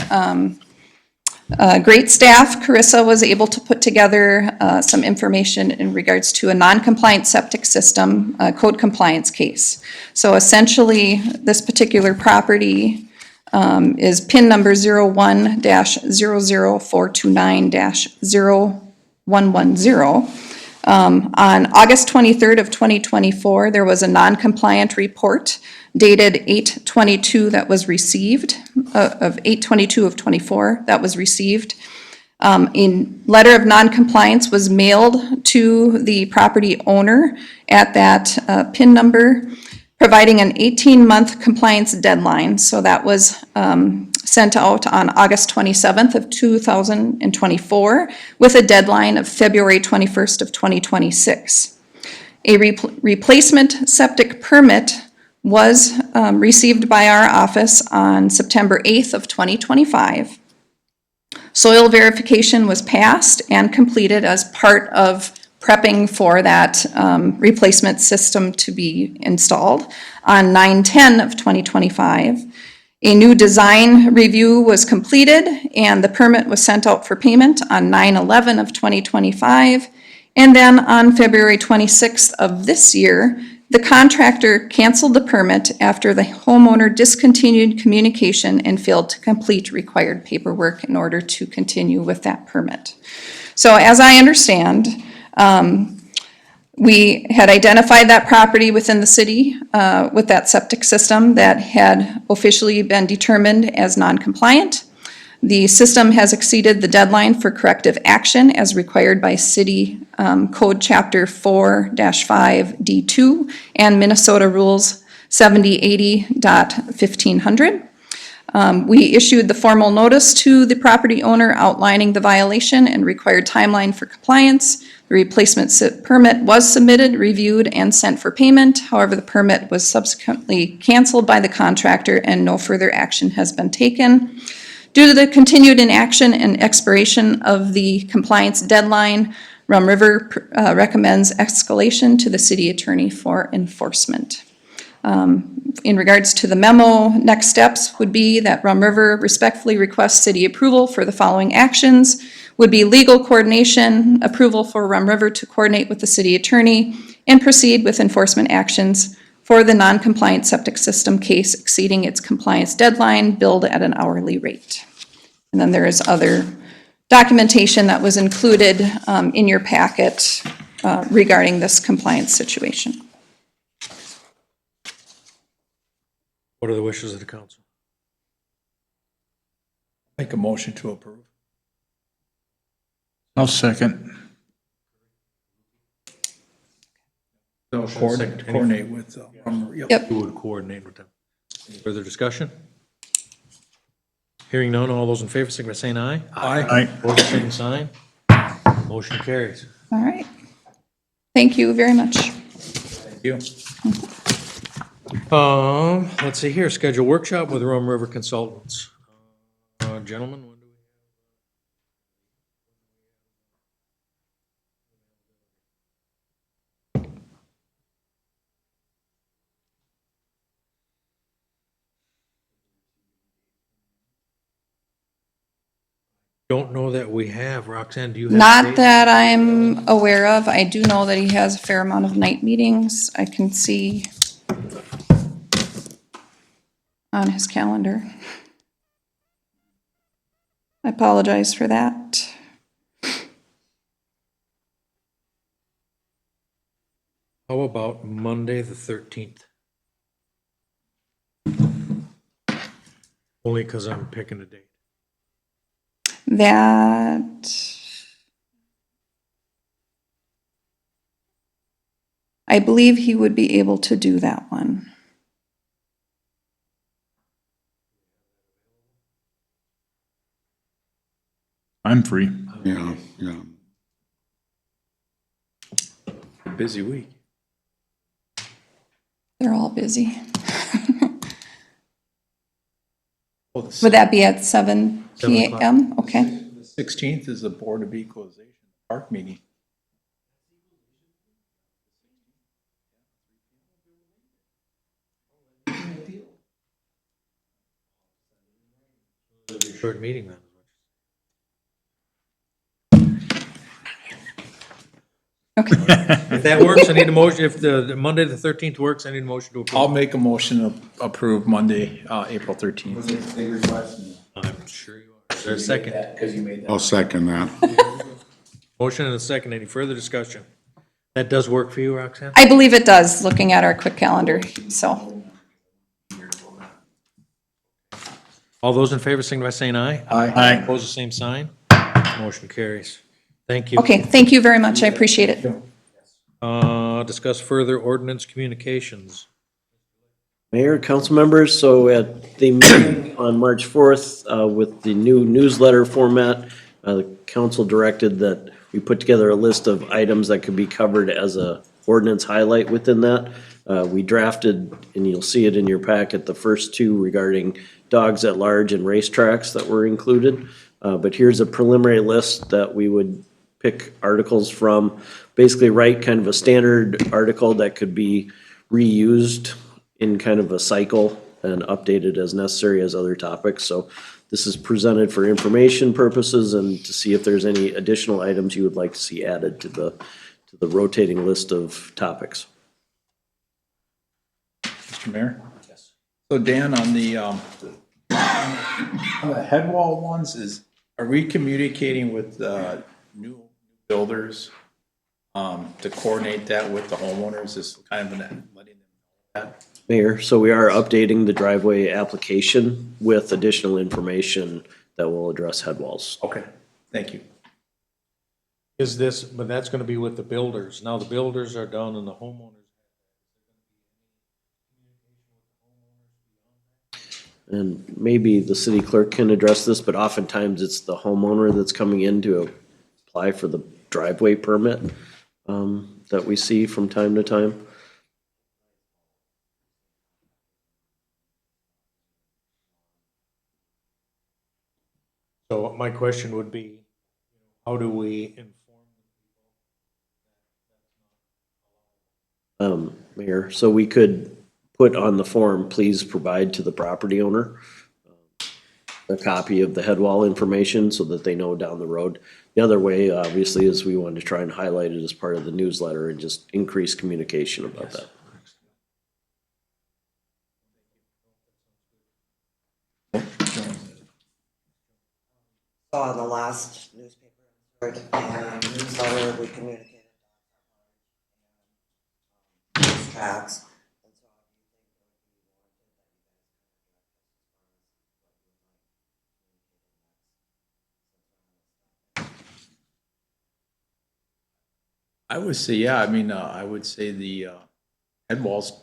great staff, Carissa, was able to put together some information in regards to a non-compliant septic system code compliance case. So essentially, this particular property is PIN number 01-00429-0110. On August 23rd of 2024, there was a non-compliant report dated 8/22 that was received, of 8/22 of 24 that was received. A letter of non-compliance was mailed to the property owner at that PIN number, providing an 18-month compliance deadline. So that was sent out on August 27th of 2024 with a deadline of February 21st of 2026. A replacement septic permit was received by our office on September 8th of 2025. Soil verification was passed and completed as part of prepping for that replacement system to be installed on 9/10 of 2025. A new design review was completed and the permit was sent out for payment on 9/11 of 2025. And then on February 26th of this year, the contractor canceled the permit after the homeowner discontinued communication and failed to complete required paperwork in order to continue with that permit. So as I understand, we had identified that property within the city with that septic system that had officially been determined as non-compliant. The system has exceeded the deadline for corrective action as required by City Code Chapter 4-5D2 and Minnesota Rules 7080.1500. We issued the formal notice to the property owner outlining the violation and required timeline for compliance. The replacement permit was submitted, reviewed, and sent for payment. However, the permit was subsequently canceled by the contractor and no further action has been taken. Due to the continued inaction and expiration of the compliance deadline, Rum River recommends escalation to the city attorney for enforcement. In regards to the memo, next steps would be that Rum River respectfully requests city approval for the following actions. Would be legal coordination, approval for Rum River to coordinate with the city attorney, and proceed with enforcement actions for the non-compliant septic system case exceeding its compliance deadline, billed at an hourly rate. And then there is other documentation that was included in your packet regarding this compliance situation. What are the wishes of the council? Make a motion to approve. I'll second. So coordinate with, Yep. Who would coordinate with them? Any further discussion? Hearing none, all those in favor, signify by saying aye. Aye. Opposed, same sign. Motion carries. All right. Thank you very much. Thank you. Let's see here, schedule workshop with Rum River Consultants. Gentlemen, when do we? Don't know that we have. Roxanne, do you have? Not dates? that I'm aware of. I do know that he has a fair amount of night meetings. I can see on his calendar. I apologize for that. How about Monday, the 13th? Only because I'm picking a date. That I believe he would be able to do that one. I'm free. Yeah. Busy week. They're all busy. Oh, the Would that be at 7 7 o'clock. p.m.? Okay. The 16th is the Board of Equalization Park meeting. Short meeting then. Okay. If that works, I need a motion, if the Monday, the 13th works, I need a motion to approve. I'll make a motion to approve Monday, April 13th. I'm sure you are. Is there a second? Because you made that. I'll second that. Motion and a second. Any further discussion? That does work for you, Roxanne? I believe it does, looking at our quick calendar, so. All those in favor, signify by saying aye. Aye. Opposed, the same sign. Motion carries. Thank you. Okay, thank you very much. I appreciate it. Discuss further ordinance communications. Mayor, council members, so at the meeting on March 4th, with the new newsletter format, the council directed that we put together a list of items that could be covered as a ordinance highlight within that. We drafted, and you'll see it in your packet, the first two regarding dogs at large and racetracks that were included. But here's a preliminary list that we would pick articles from, basically write kind of a standard article that could be reused in kind of a cycle and updated as necessary as other topics. So this is presented for information purposes and to see if there's any additional items you would like to see added to the rotating list of topics. Mr. Mayor? Yes. So Dan, on the head wall ones, are we communicating with new builders to coordinate that with the homeowners? Is kind of letting them know that? Mayor, so we are updating the driveway application with additional information that will address head walls. Okay, thank you. Is this, but that's gonna be with the builders. Now, the builders are done and the homeowners. And maybe the city clerk can address this, but oftentimes it's the homeowner that's coming in to apply for the driveway permit that we see from time to time. So my question would be, how do we inform? Mayor, so we could put on the form, please provide to the property owner a copy of the head wall information so that they know down the road. The other way, obviously, is we wanted to try and highlight it as part of the newsletter and just increase communication about that. So on the last newspaper newsletter, we communicated tracks. I would say, yeah, I mean, I would say the head walls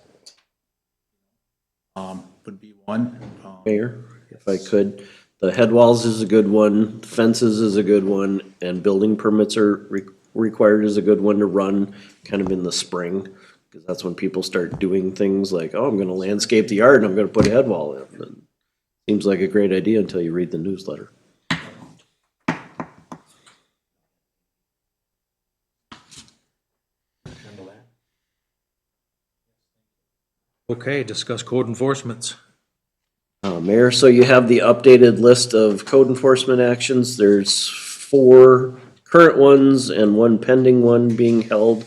would be one. Mayor, if I could, the head walls is a good one, fences is a good one, and building permits are required is a good one to run kind of in the spring, because that's when people start doing things like, oh, I'm gonna landscape the yard and I'm gonna put a head wall in. And seems like a great idea until you read the newsletter. Okay, discuss code enforcements. Mayor, so you have the updated list of code enforcement actions. There's 4 current ones and 1 pending one being held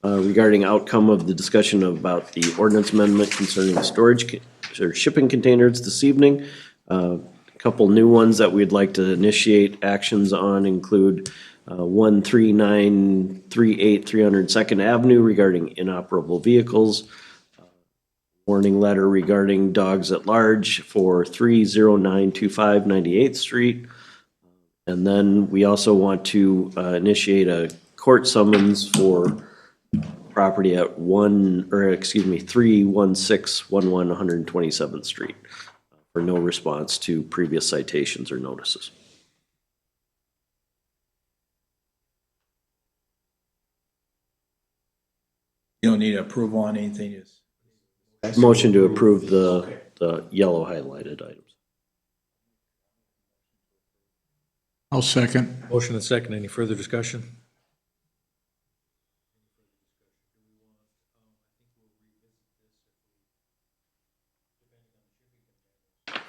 regarding outcome of the discussion about the ordinance amendment concerning storage or shipping containers this evening. A couple new ones that we'd like to initiate actions on include 13938 302nd Avenue regarding inoperable vehicles. Warning letter regarding dogs at large for 30925 98th Street. And then we also want to initiate a court summons for property at 31611 127th Street for no response to previous citations or notices. You don't need approval on anything, just. Motion to approve the yellow highlighted items. I'll second. Motion and second. Any further discussion?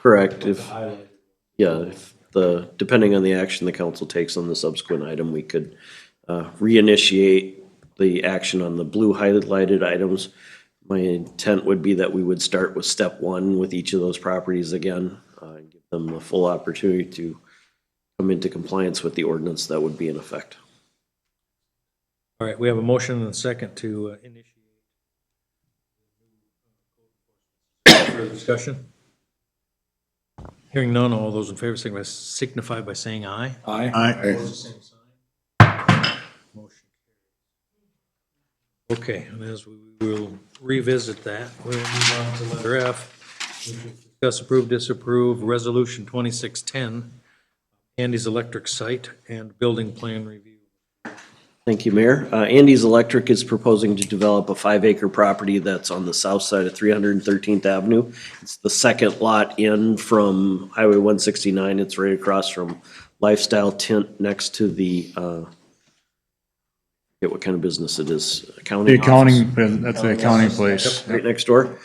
Correct. If depending on the action the council takes on the subsequent item, we could reinitiate the action on the blue highlighted items. My intent would be that we would start with step 1 with each of those properties again, and give them the full opportunity to come into compliance with the ordinance that would be in effect. All right, we have a motion and a second to initiate. Further discussion? Hearing none, all those in favor signify by saying aye. Aye. Opposed, the same sign. Motion carries. Okay, and as we will revisit that, we'll move on to letter F. Discuss, approve, disapprove, resolution 2610, Andy's Electric Site and Building Plan Review. Thank you, Mayor. Andy's Electric is proposing to develop a 5-acre property that's on the south side of 313th Avenue. It's the second lot in from Highway 169. It's right across from Lifestyle Tint next to the, forget what kind of business it is, The accounting office. accounting, that's the accounting place. Right next door.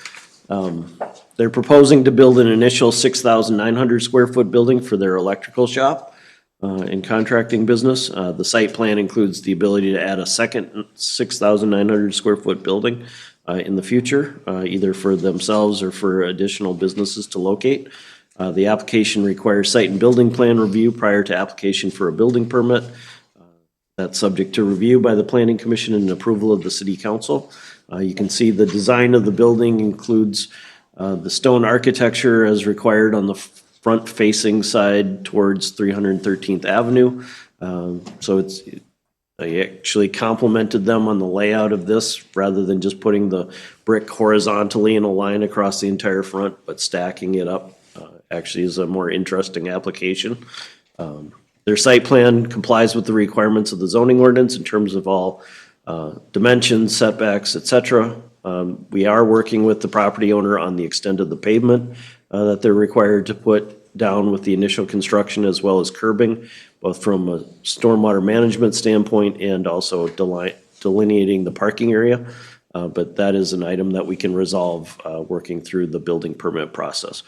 They're proposing to build an initial 6,900 square foot building for their electrical shop and contracting business. The site plan includes the ability to add a second 6,900 square foot building in the future, either for themselves or for additional businesses to locate. The application requires site and building plan review prior to application for a building permit. That's subject to review by the Planning Commission and approval of the City Council. You can see the design of the building includes the stone architecture as required on the front-facing side towards 313th Avenue. So I actually complimented them on the layout of this rather than just putting the brick horizontally in a line across the entire front, but stacking it up actually is a more interesting application. Their site plan complies with the requirements of the zoning ordinance in terms of all dimensions, setbacks, et cetera. We are working with the property owner on the extent of the pavement that they're required to put down with the initial construction, as well as curbing, both from a stormwater management standpoint and also delineating the parking area. But that is an item that we can resolve working through the building permit process.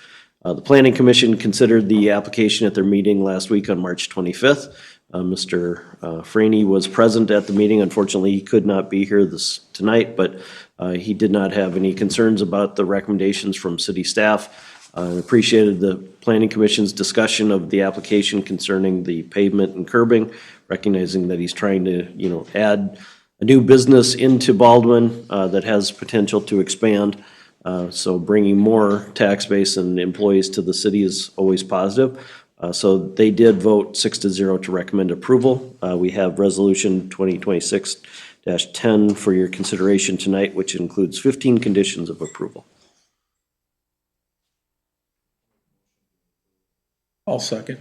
The Planning Commission considered the application at their meeting last week on March 25th. Mr. Franey was present at the meeting. Unfortunately, he could not be here tonight, but he did not have any concerns about the recommendations from city staff. Appreciated the Planning Commission's discussion of the application concerning the pavement and curbing, recognizing that he's trying to, add a new business into Baldwin that has potential to expand. So bringing more tax base and employees to the city is always positive. So they did vote 6-0 to recommend approval. We have Resolution 2026-10 for your consideration tonight, which includes 15 conditions of approval. I'll second.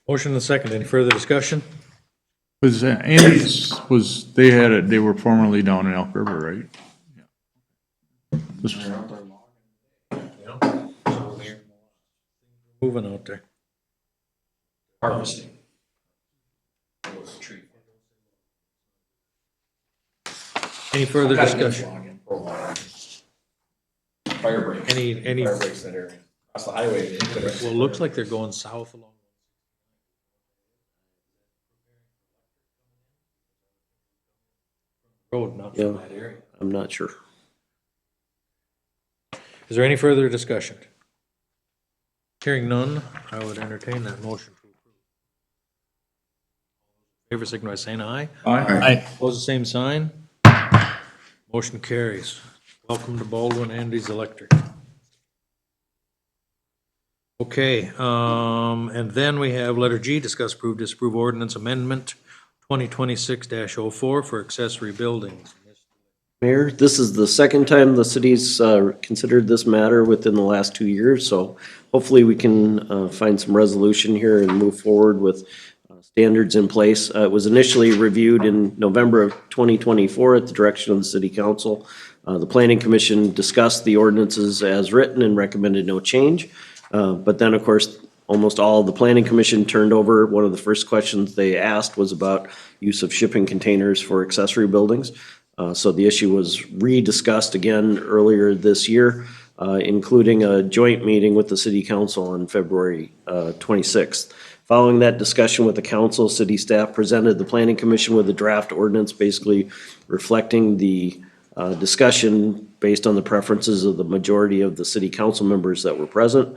Motion and second. Any further discussion? Was Andy's, they were formerly down in Elk River, right? This- Moving out there. Harvesting. Any further discussion? Fire breaks. Any? Fire breaks that area. Across the highway. They could have- Well, it looks like they're going south along. Road, not from that area. I'm not sure. Is there any further discussion? Hearing none, I would entertain that motion to approve. Favor signify by saying aye. Aye. Opposed, the same sign. Motion carries. Welcome to Baldwin Andy's Electric. Okay, and then we have letter G, discuss, approve, disapprove ordinance amendment 2026-04 for accessory buildings. Mayor, this is the second time the city's considered this matter within the last 2 years, so hopefully we can find some resolution here and move forward with standards in place. It was initially reviewed in November of 2024 at the direction of the City Council. The Planning Commission discussed the ordinances as written and recommended no change. But then, of course, almost all of the Planning Commission turned over. One of the first questions they asked was about use of shipping containers for accessory buildings. So the issue was rediscussed again earlier this year, including a joint meeting with the City Council on February 26th. Following that discussion with the council, city staff presented the Planning Commission with a draft ordinance basically reflecting the discussion based on the preferences of the majority of the city council members that were present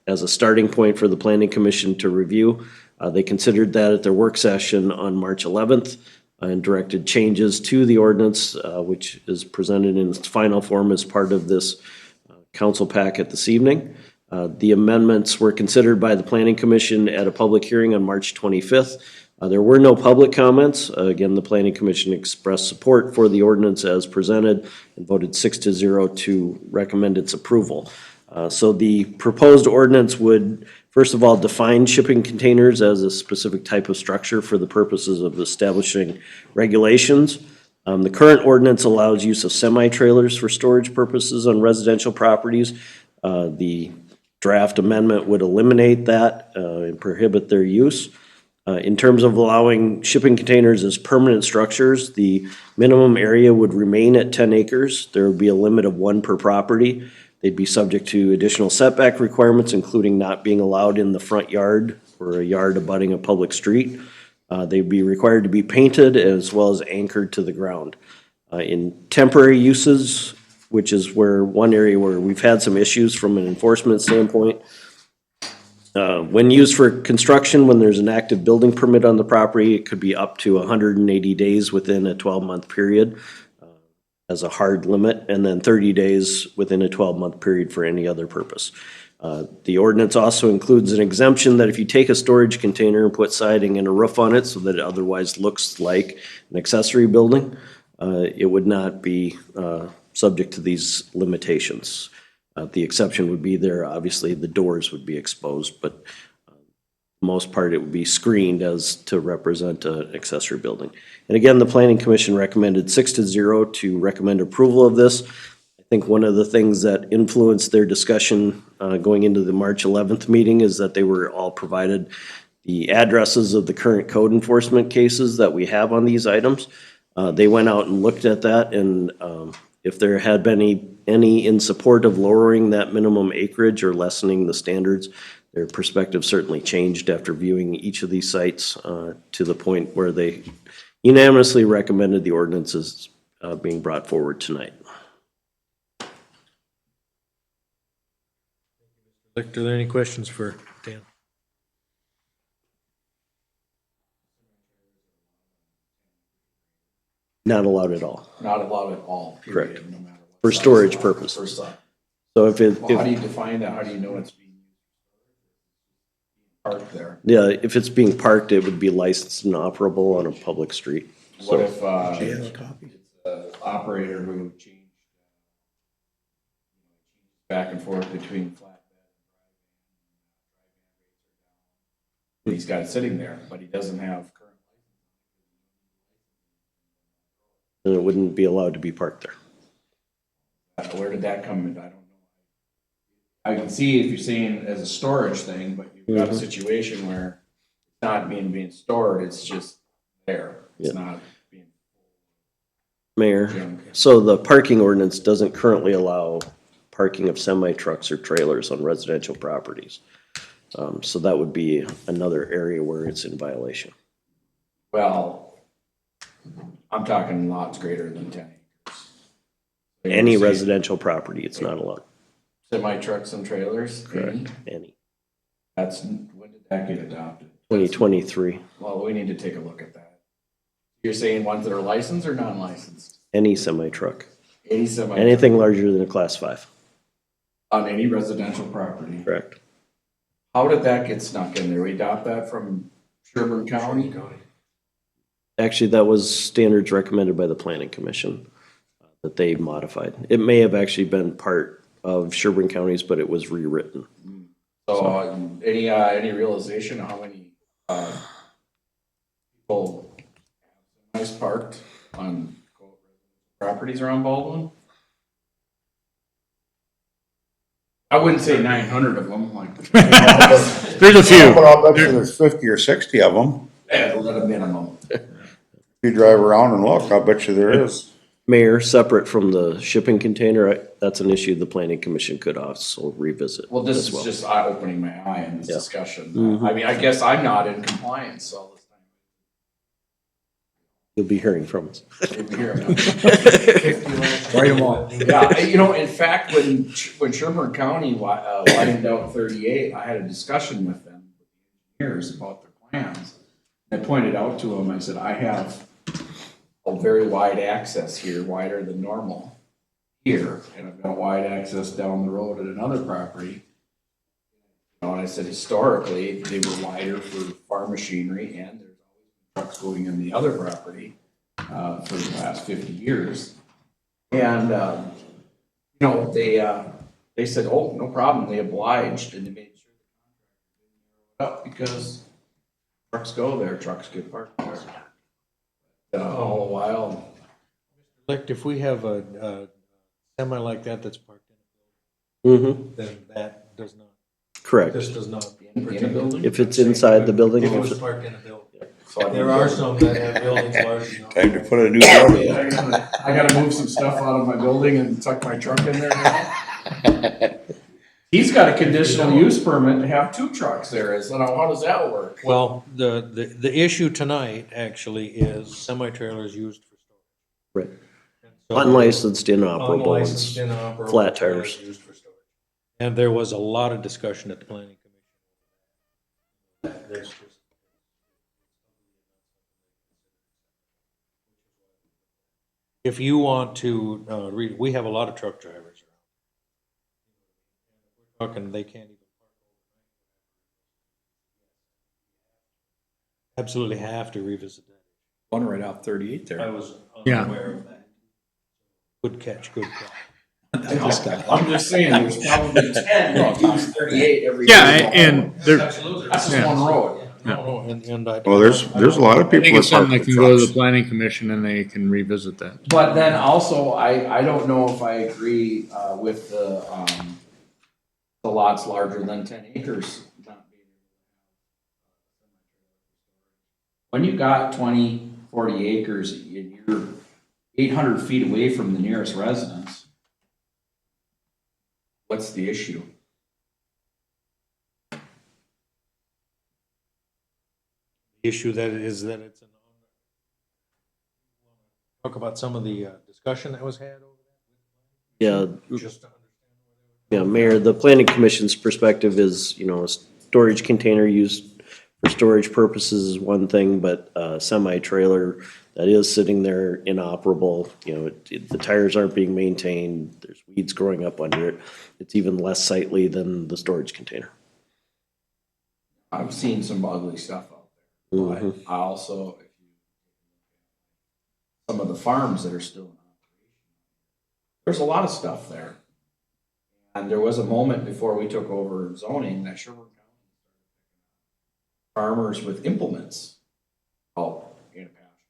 as a starting point for the Planning Commission to review. They considered that at their work session on March 11th and directed changes to the ordinance, which is presented in its final form as part of this council packet this evening. The amendments were considered by the Planning Commission at a public hearing on March 25th. There were no public comments. Again, the Planning Commission expressed support for the ordinance as presented and voted 6-0 to recommend its approval. So the proposed ordinance would, first of all, define shipping containers as a specific type of structure for the purposes of establishing regulations. The current ordinance allows use of semi-trailers for storage purposes on residential properties. The draft amendment would eliminate that and prohibit their use. In terms of allowing shipping containers as permanent structures, the minimum area would remain at 10 acres. There would be a limit of 1 per property. They'd be subject to additional setback requirements, including not being allowed in the front yard or a yard abutting a public street. They'd be required to be painted as well as anchored to the ground. In temporary uses, which is where one area where we've had some issues from an enforcement standpoint, when used for construction, when there's an active building permit on the property, it could be up to 180 days within a 12-month period as a hard limit, and then 30 days within a 12-month period for any other purpose. The ordinance also includes an exemption that if you take a storage container and put siding and a roof on it so that it otherwise looks like an accessory building, it would not be subject to these limitations. The exception would be there, obviously, the doors would be exposed, but most part, it would be screened as to represent an accessory building. And again, the Planning Commission recommended 6-0 to recommend approval of this. I think one of the things that influenced their discussion going into the March 11th meeting is that they were all provided the addresses of the current code enforcement cases that we have on these items. They went out and looked at that, and if there had been any in support of lowering that minimum acreage or lessening the standards, their perspective certainly changed after viewing each of these sites to the point where they unanimously recommended the ordinances being brought forward tonight. Are there any questions for Dan? Not allowed at all. Not allowed at all, period. Correct. No matter what For size storage lot, purposes. for size. So if it, Well, how do you define that? How do you know it's being parked there? yeah, if it's being parked, it would be licensed and operable on a public street. What So if, it's an operator who changed back and forth between flatbed and he's got it sitting there, but he doesn't have current. then it wouldn't be allowed to be parked there. Where did that come in? I don't know. I can see if you're saying as a storage thing, but you've got a situation where it's not being stored, it's just there. It's not being. Mayor, so the parking ordinance doesn't currently allow parking of semi-trucks or trailers on residential properties. So that would be another area where it's in violation. Well, I'm talking lots greater than 10 acres. Any residential property, it's not allowed. Semi-trucks and trailers? Correct, any. That's, when did that get adopted? 2023, Well, we need to take a look at that. You're saying ones that are licensed or non-licensed? any semi-truck, Any semi. anything larger than a class 5. On any residential property? Correct. How did that get snuck in there? We adopt that from Sherburne County? Actually, that was standards recommended by the Planning Commission that they modified. It may have actually been part of Sherburne County's, but it was rewritten. So, any realization of how many, people have semis parked on properties around Baldwin? I wouldn't say 900 of them, like. There's a few. But I'll bet you there's 50 or 60 of them. At a minimum. If you drive around and look, I'll bet you there is. Mayor, separate from the shipping container, that's an issue the Planning Commission could also revisit. Well, this as is well. just eye-opening my eye in this Yeah. discussion. Mhm. I mean, I guess I'm not in compliance all this time. You'll be hearing from us. You'll be hearing. Write them all. Yeah, you know, in fact, when Sherburne County widened out 38, I had a discussion with them, engineers, about their plans. I pointed out to them, I said, I have a very wide access here, wider than normal here, and I've got wide access down the road at another property. You know, and I said, historically, they were wider for farm machinery, and there's always trucks going in the other property for the last 50 years. And, you know, they they said, oh, no problem, they obliged, and they made sure up because trucks go there, trucks get parked there. All the while. Like, if we have a semi like that that's parked Mm-hmm. then that does not. Correct. This does not. In a building? If it's inside the building. If it was parked in a building. There are some that have buildings large enough. Time to put a new building. I gotta move some stuff out of my building and tuck my truck in there now. He's got a conditional use permit to have 2 trucks there, so now how does that work? Well, the issue tonight actually is semi-trailers used for storage. Right. So- Unlicensed, inoperable Unlicensed, ones, inoperable flat trailers tires. used for storage. And there was a lot of discussion at the planning commission. There's just. If you want to, we have a lot of truck drivers around. Truck and they can't even park overnight. Absolutely have to revisit that. One right off 38 there. I was Yeah. unaware of that. Good catch, good catch. I'm just saying, there's probably 10 that use 38 every day. Yeah, and there, Absolutely, that's just yeah. one road. No, and I. Well, there's a lot of I people think that it's park something that the can go to the trucks. planning commission and they can revisit that. But then also, I don't know if I agree, with the lots larger than 10 acres not being. When you got 20, 40 acres and you're 800 feet away from the nearest residence, what's the issue? Issue that is that it's an. Talk about some of the discussion that was had over Yeah, there. Just to yeah, Mayor, the planning commission's perspective is, a storage container used for storage purposes is one thing, but a semi-trailer that is sitting there inoperable, the tires aren't being maintained, there's weeds growing up under it. It's even less sightly than the storage container. I've seen some ugly stuff out there, but Mhm. I also, some of the farms that are still in operation, there's a lot of stuff there. And there was a moment before we took over zoning that Sherburne County farmers with implements out in a pasture.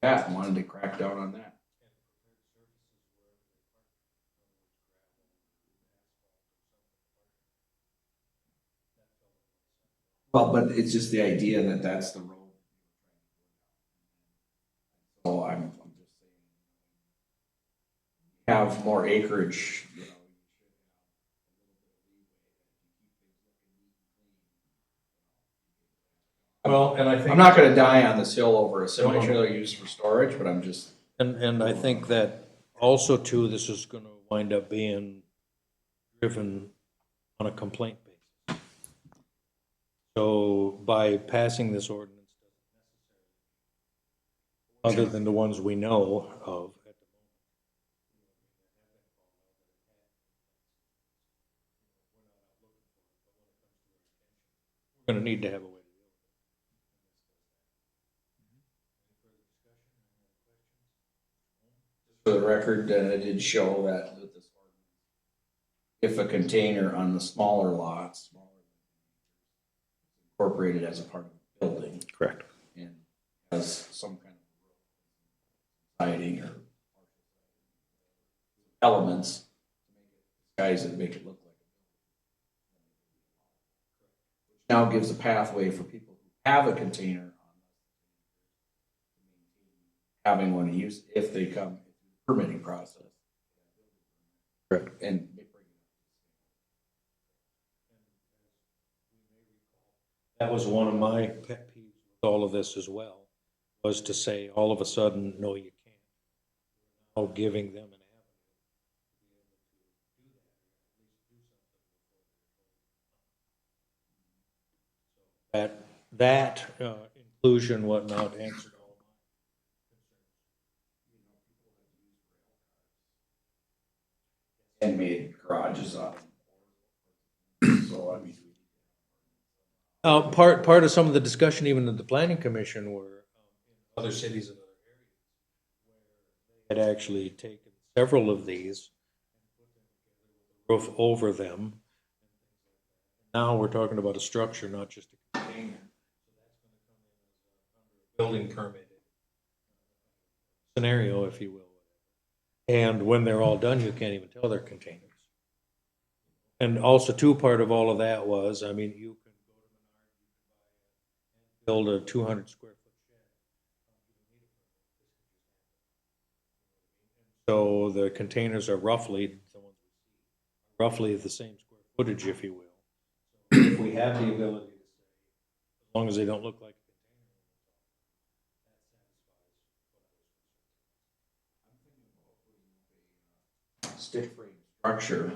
That wanted to crack down on that. Well, but it's just the idea that that's the road. So I'm just saying, have more acreage, Well, and I think. I'm not gonna die on this hill over a semi-trailer used for storage, but I'm just. And I think that also too, this is gonna wind up being driven on a complaint basis. So by passing this ordinance, other than the ones we know of at the moment, we're gonna need to have a way. For the record, it did show that with this ordinance, if a container on the smaller lots, incorporated as a part of the building. Correct. And has some kind of siding or elements, guys that make it look like. Now gives a pathway for people who have a container having one to use if they come permitting process. Correct. And That was one of my pet peeves with all of this as well, was to say all of a sudden, no, you can't. Now giving them an avenue. That inclusion, whatnot, answered all and made garages up. So I mean. Part of some of the discussion even at the planning commission were in other cities and other areas where they had actually taken several of these roof over them. Now we're talking about a structure, not just a container. Building permit scenario, if you will. And when they're all done, you can't even tell they're containers. And also, too, part of all of that was, I mean, you can go to Menards, build a 200 square foot shed. So the containers are roughly the same square footage, if you will. So if we have the ability to say, as long as they don't look like Stick frame structure.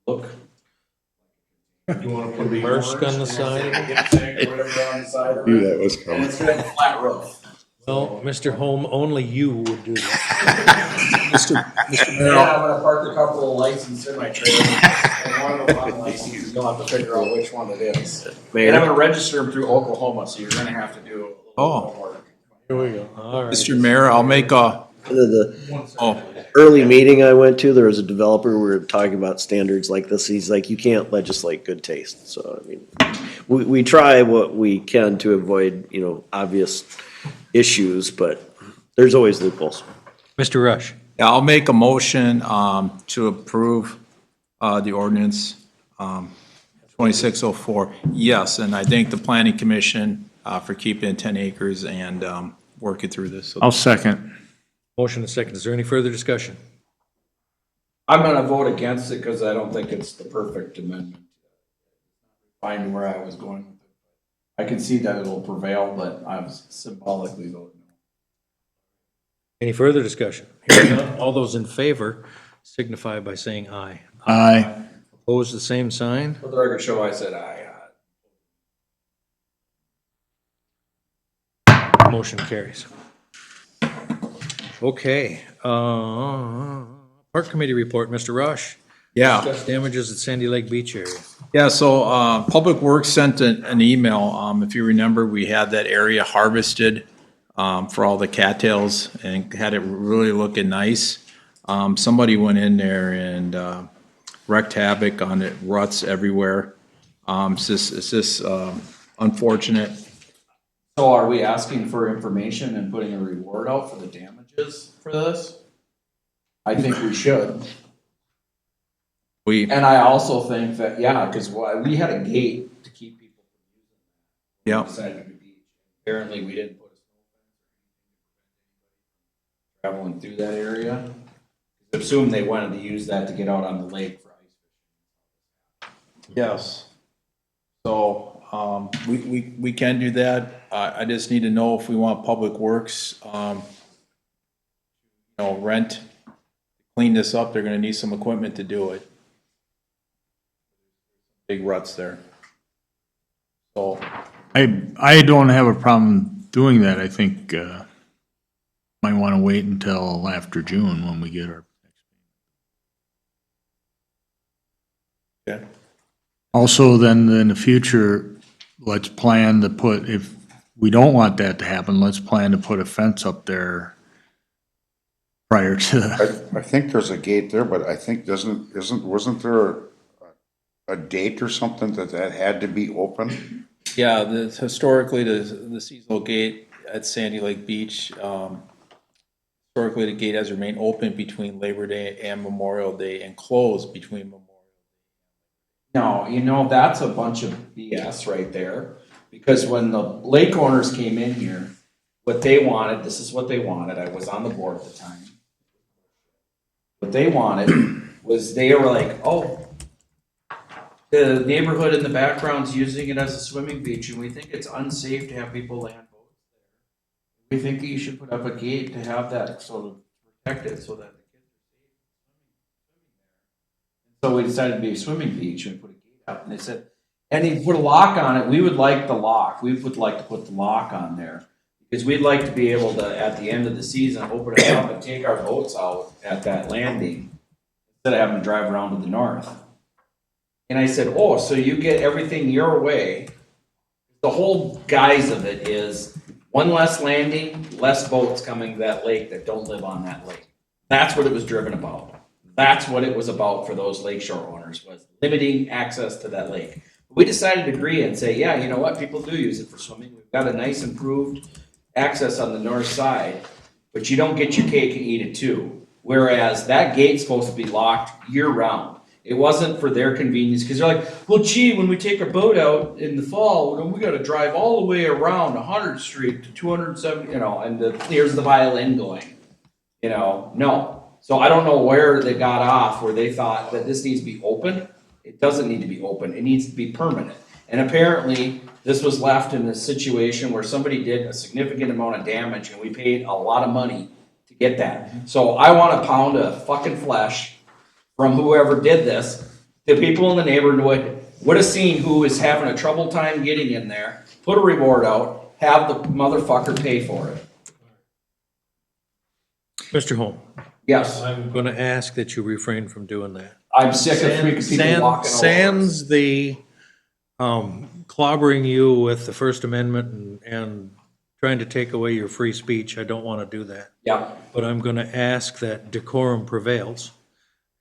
Look. You want to put a Maersk on the side? Knew that was coming. And it's got a flat roof. Well, Mr. Holm, only you would do that. Mr. Yeah, I'm gonna park a couple of licenses in my trailer. And one of them unlicensed, you'll have to figure out which one it is. And I'm gonna register them through Oklahoma, so you're gonna have to do a little more work. Here we go. All right. Mr. Mayor, I'll make a, The early meeting I went to, there was a developer, we were talking about standards like this. He's like, you can't legislate good taste. So, I mean, we try what we can to avoid, obvious issues, but there's always loopholes. Mr. Rush. yeah, I'll make a motion to approve the ordinance 2604. Yes, and I thank the planning commission for keeping it 10 acres and working through this. I'll second. Motion and second. Is there any further discussion? I'm gonna vote against it because I don't think it's the perfect amendment. Find where I was going with it. I can see that it'll prevail, but I was symbolically voting no. Any further discussion? Hearing none, all those in favor signify by saying aye. Aye. Opposed, the same sign. For the record show, I said aye. Motion carries. Okay, Park Committee report, Mr. Rush. Yeah. Discuss damages at Sandy Lake Beach area. Yeah, so Public Works sent an email. If you remember, we had that area harvested for all the cattails and had it really looking nice. Somebody went in there and wreaked havoc on it, ruts everywhere. It's just unfortunate. So are we asking for information and putting a reward out for the damages for this? I think we should. And I also think that, yeah, because we had a gate to keep people from using that. Yeah. Decided to be. Apparently, we didn't put a snow fence traveling through that area. Assume they wanted to use that to get out on the lake for ice fishing. Yes. So we can do that. I just need to know if we want Public Works, rent, clean this up. They're gonna need some equipment to do it. Big ruts there. So, I don't have a problem doing that. I think, might want to wait until after June when we get our. okay. Also, then in the future, let's plan to put, if we don't want that to happen, let's plan to put a fence up there prior to. I think there's a gate there, but I think wasn't there a date or something that had to be open? Yeah, historically, the seasonal gate at Sandy Lake Beach, historically, the gate has remained open between Labor Day and Memorial Day and closed between Memorial. No, that's a bunch of BS right there. Because when the lake owners came in here, what they wanted, this is what they wanted, I was on the board at the time. What they wanted was they were like, oh, the neighborhood in the background's using it as a swimming beach and we think it's unsafe to have people land boats there. We think that you should put up a gate to have that sort of protected so that the kids are safe. So we decided to be a swimming beach and put a gate up and they said, and he put a lock on it. We would like the lock. We would like to put the lock on there because we'd like to be able to, at the end of the season, open it up and take our boats out at that landing instead of having to drive around to the north. And I said, oh, so you get everything your way. The whole guise of it is one less landing, less boats coming to that lake that don't live on that lake. That's what it was driven about. That's what it was about for those lakeshore owners, was limiting access to that lake. We decided to agree and say, yeah, you know what, people do use it for swimming. We've got a nice improved access on the north side, but you don't get your cake and eat it too. Whereas that gate's supposed to be locked year round. It wasn't for their convenience, because they're like, well, gee, when we take our boat out in the fall, we gotta drive all the way around 100th Street to 270, and here's the violin going. No. So I don't know where they got off, where they thought that this needs to be open. It doesn't need to be open. It needs to be permanent. And apparently, this was left in a situation where somebody did a significant amount of damage, and we paid a lot of money to get that. So I want a pound of fucking flesh from whoever did this. The people in the neighborhood would have seen who is having a trouble time getting in there, put a reward out, have the motherfucker pay for it. Mr. Holm? Yes. I'm going to ask that you refrain from doing that. I'm sick of freaking people walking over. Sans the clobbering you with the First Amendment and trying to take away your free speech. I don't want to do that. Yeah. But I'm going to ask that decorum prevails.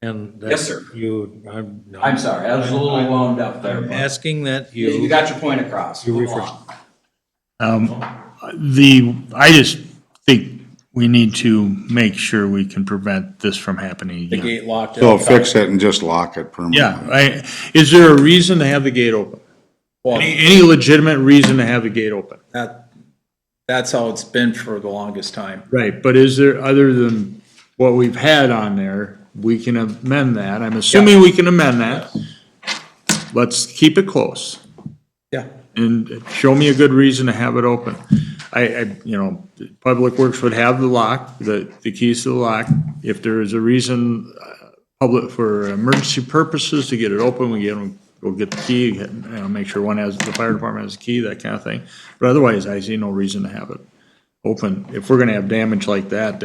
And that Yes, sir. I'm sorry, I was a little wound up there. I'm but asking that you. You got your point across. You Move refresh. on. I just think we need to make sure we can prevent this from happening The again. gate locked. So fix it and just lock it permanently. Yeah, is there a reason to have the gate open? Well, Any legitimate reason to have the gate open? that's how it's been for the longest time. Right, but is there, other than what we've had on there, we can amend that? I'm assuming we can amend that. Let's keep it close. Yeah. And show me a good reason to have it open. Public Works would have the lock, the keys to the lock. If there is a reason, for emergency purposes to get it open, we'll get the key, make sure the fire department has a key, that kind of thing. But otherwise, I see no reason to have it open. If we're gonna have damage like that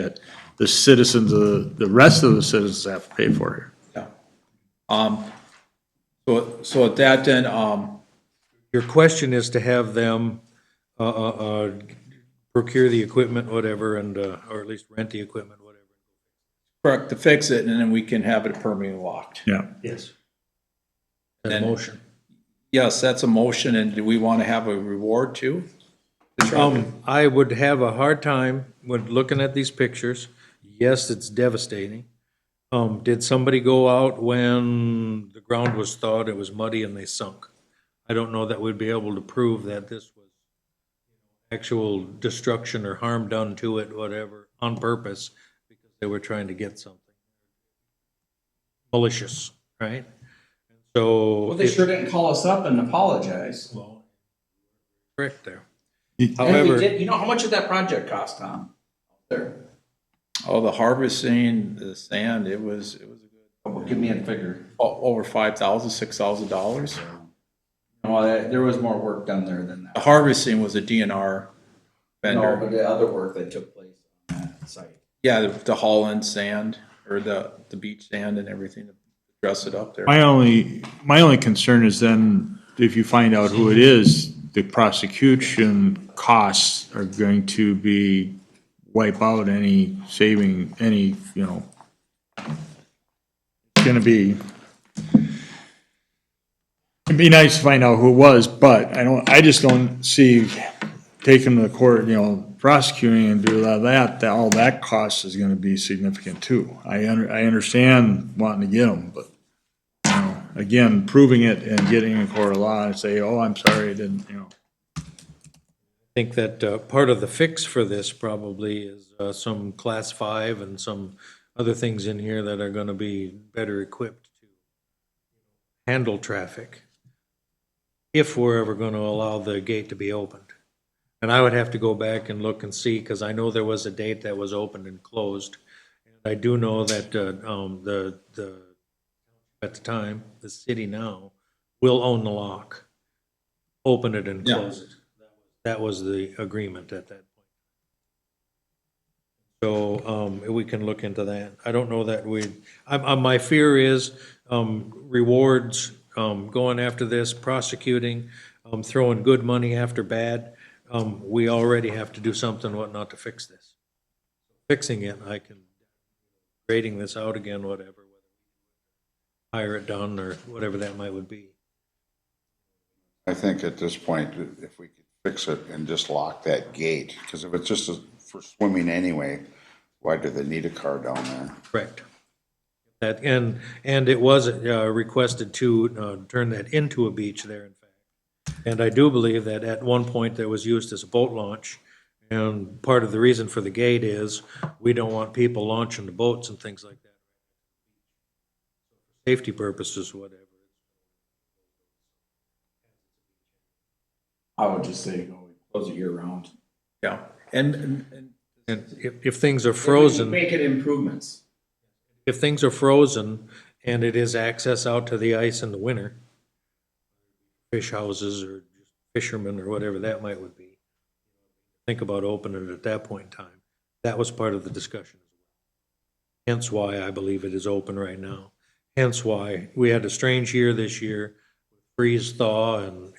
the citizens, the rest of the citizens have to pay for here. Yeah. So at that then, Your question is to have them procure the equipment, whatever, and or at least rent the equipment, whatever. correct, to fix it, and then we can have it permanently locked. Yeah. Yes. And- That motion. Yes, that's a motion, and do we want to have a reward too? I would have a hard time when looking at these pictures. Yes, it's devastating. Did somebody go out when the ground was thawed, it was muddy, and they sunk? I don't know that we'd be able to prove that this was actual destruction or harm done to it, whatever, on purpose, because they were trying to get something malicious, right? So. Well, they sure didn't call us up and apologize. Correct there. And we However, did, you know, how much did that project cost, Tom? There. Oh, the harvesting, the sand, it was a good. Give me a figure. Over $5,000, $6,000. Well, there was more work done there than that. The harvesting was a DNR No, vendor. but the other work that took place on that site. Yeah, the Holland sand, or the beach sand and everything to dress it up there. My only concern is then, if you find out who it is, the prosecution costs are going to wipe out any saving, it'd be nice to find out who it was, but I just don't see taking to the court, prosecuting and do all that cost is gonna be significant too. I understand wanting to get them, but, again, proving it and getting in court of law and say, oh, I'm sorry, I didn't, I think that part of the fix for this probably is some class 5 and some other things in here that are going to be better equipped to handle traffic if we're ever going to allow the gate to be opened. And I would have to go back and look and see, because I know there was a date that was opened and closed. And I do know that at the time, the city now will own the lock, open it and close it. That was the agreement at that point. So we can look into that. I don't know that my fear is rewards, going after this, prosecuting, throwing good money after bad. We already have to do something whatnot to fix this. Fixing it, I can, grading this out again, whatever, hire it done or whatever that might would be. I think at this point, if we could fix it and just lock that gate, because if it's just for swimming anyway, why do they need a car down there? Correct. That, and it was requested to turn that into a beach there, in fact. And I do believe that at one point that was used as a boat launch. And part of the reason for the gate is we don't want people launching the boats and things like that. Safety purposes, whatever. I would just say go close it year round. Yeah, and if things are frozen. Make it improvements. If things are frozen and it is access out to the ice in the winter, fish houses or just fishermen or whatever that might would be, think about opening it at that point in time. That was part of the discussion. Hence why I believe it is open right now. Hence why we had a strange year this year, freeze thaw, and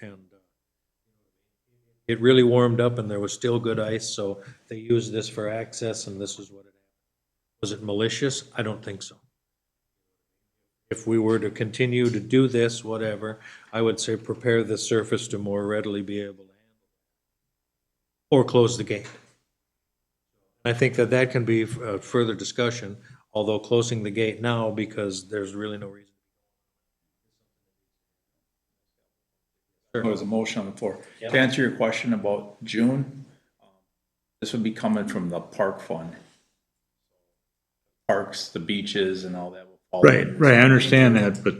it really warmed up and there was still good ice, so they used this for access and this is what it happened. Was it malicious? I don't think so. If we were to continue to do this, whatever, I would say prepare the surface to more readily be able to handle it. Or close the gate. I think that that can be further discussion, although closing the gate now because there's really no reason. there was a motion on the floor. To answer your question about June, this would be coming from the park fund. Parks, the beaches and all that will fall. Right, I understand that, but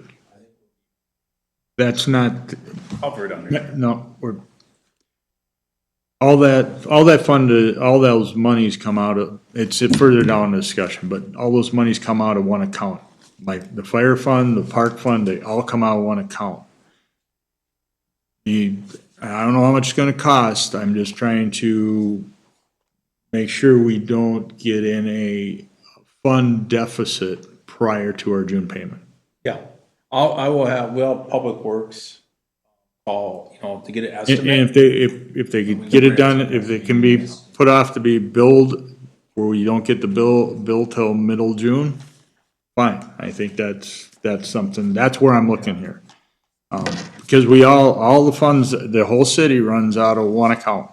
that's not, Covered under. no, we're, all that fund, all those monies come out of, it's further down the discussion, but all those monies come out of one account. Like the fire fund, the park fund, they all come out of one account. I don't know how much it's gonna cost, I'm just trying to make sure we don't get in a fund deficit prior to our June payment. Yeah, we'll have Public Works call, to get an And estimate. if they could get it done, if it can be put off to be billed, where you don't get the bill till middle June, fine, I think that's something, that's where I'm looking here. Because all the funds, the whole city runs out of one account.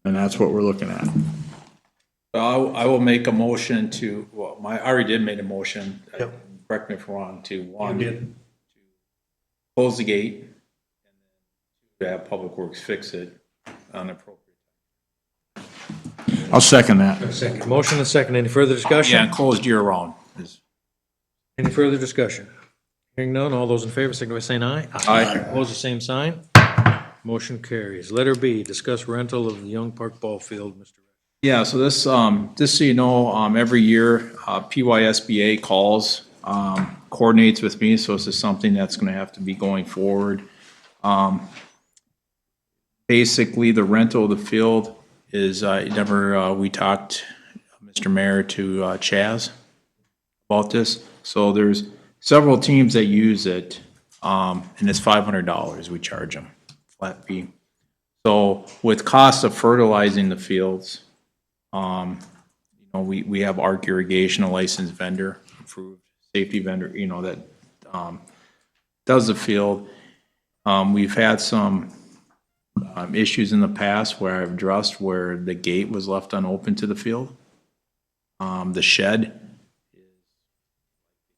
And that's what we're looking at. I will make a motion to, I already did make a motion, correct me if I'm wrong, to close the gate, and to have Public Works fix it on appropriate. I'll second that. Second. Motion and second. Any further discussion? Yeah, and closed year round. Any further discussion? Hearing none, all those in favor, signify by saying aye. Aye. Opposed, the same sign. Motion carries. Letter B, discuss rental of the Young Park Ball Field, Mr. Yeah, so this, just so you know, every year, PYSBA calls, coordinates with me, so this is something that's gonna have to be going forward. Basically, the rental of the field is, we talked, Mr. Mayor, to Chaz about this. So there's several teams that use it, and it's $500 we charge them, flat fee. So with cost of fertilizing the fields, we have Arc Irrigation, a licensed vendor, approved safety vendor, that does the field. We've had some issues in the past where I've addressed where the gate was left unopened to the field. The shed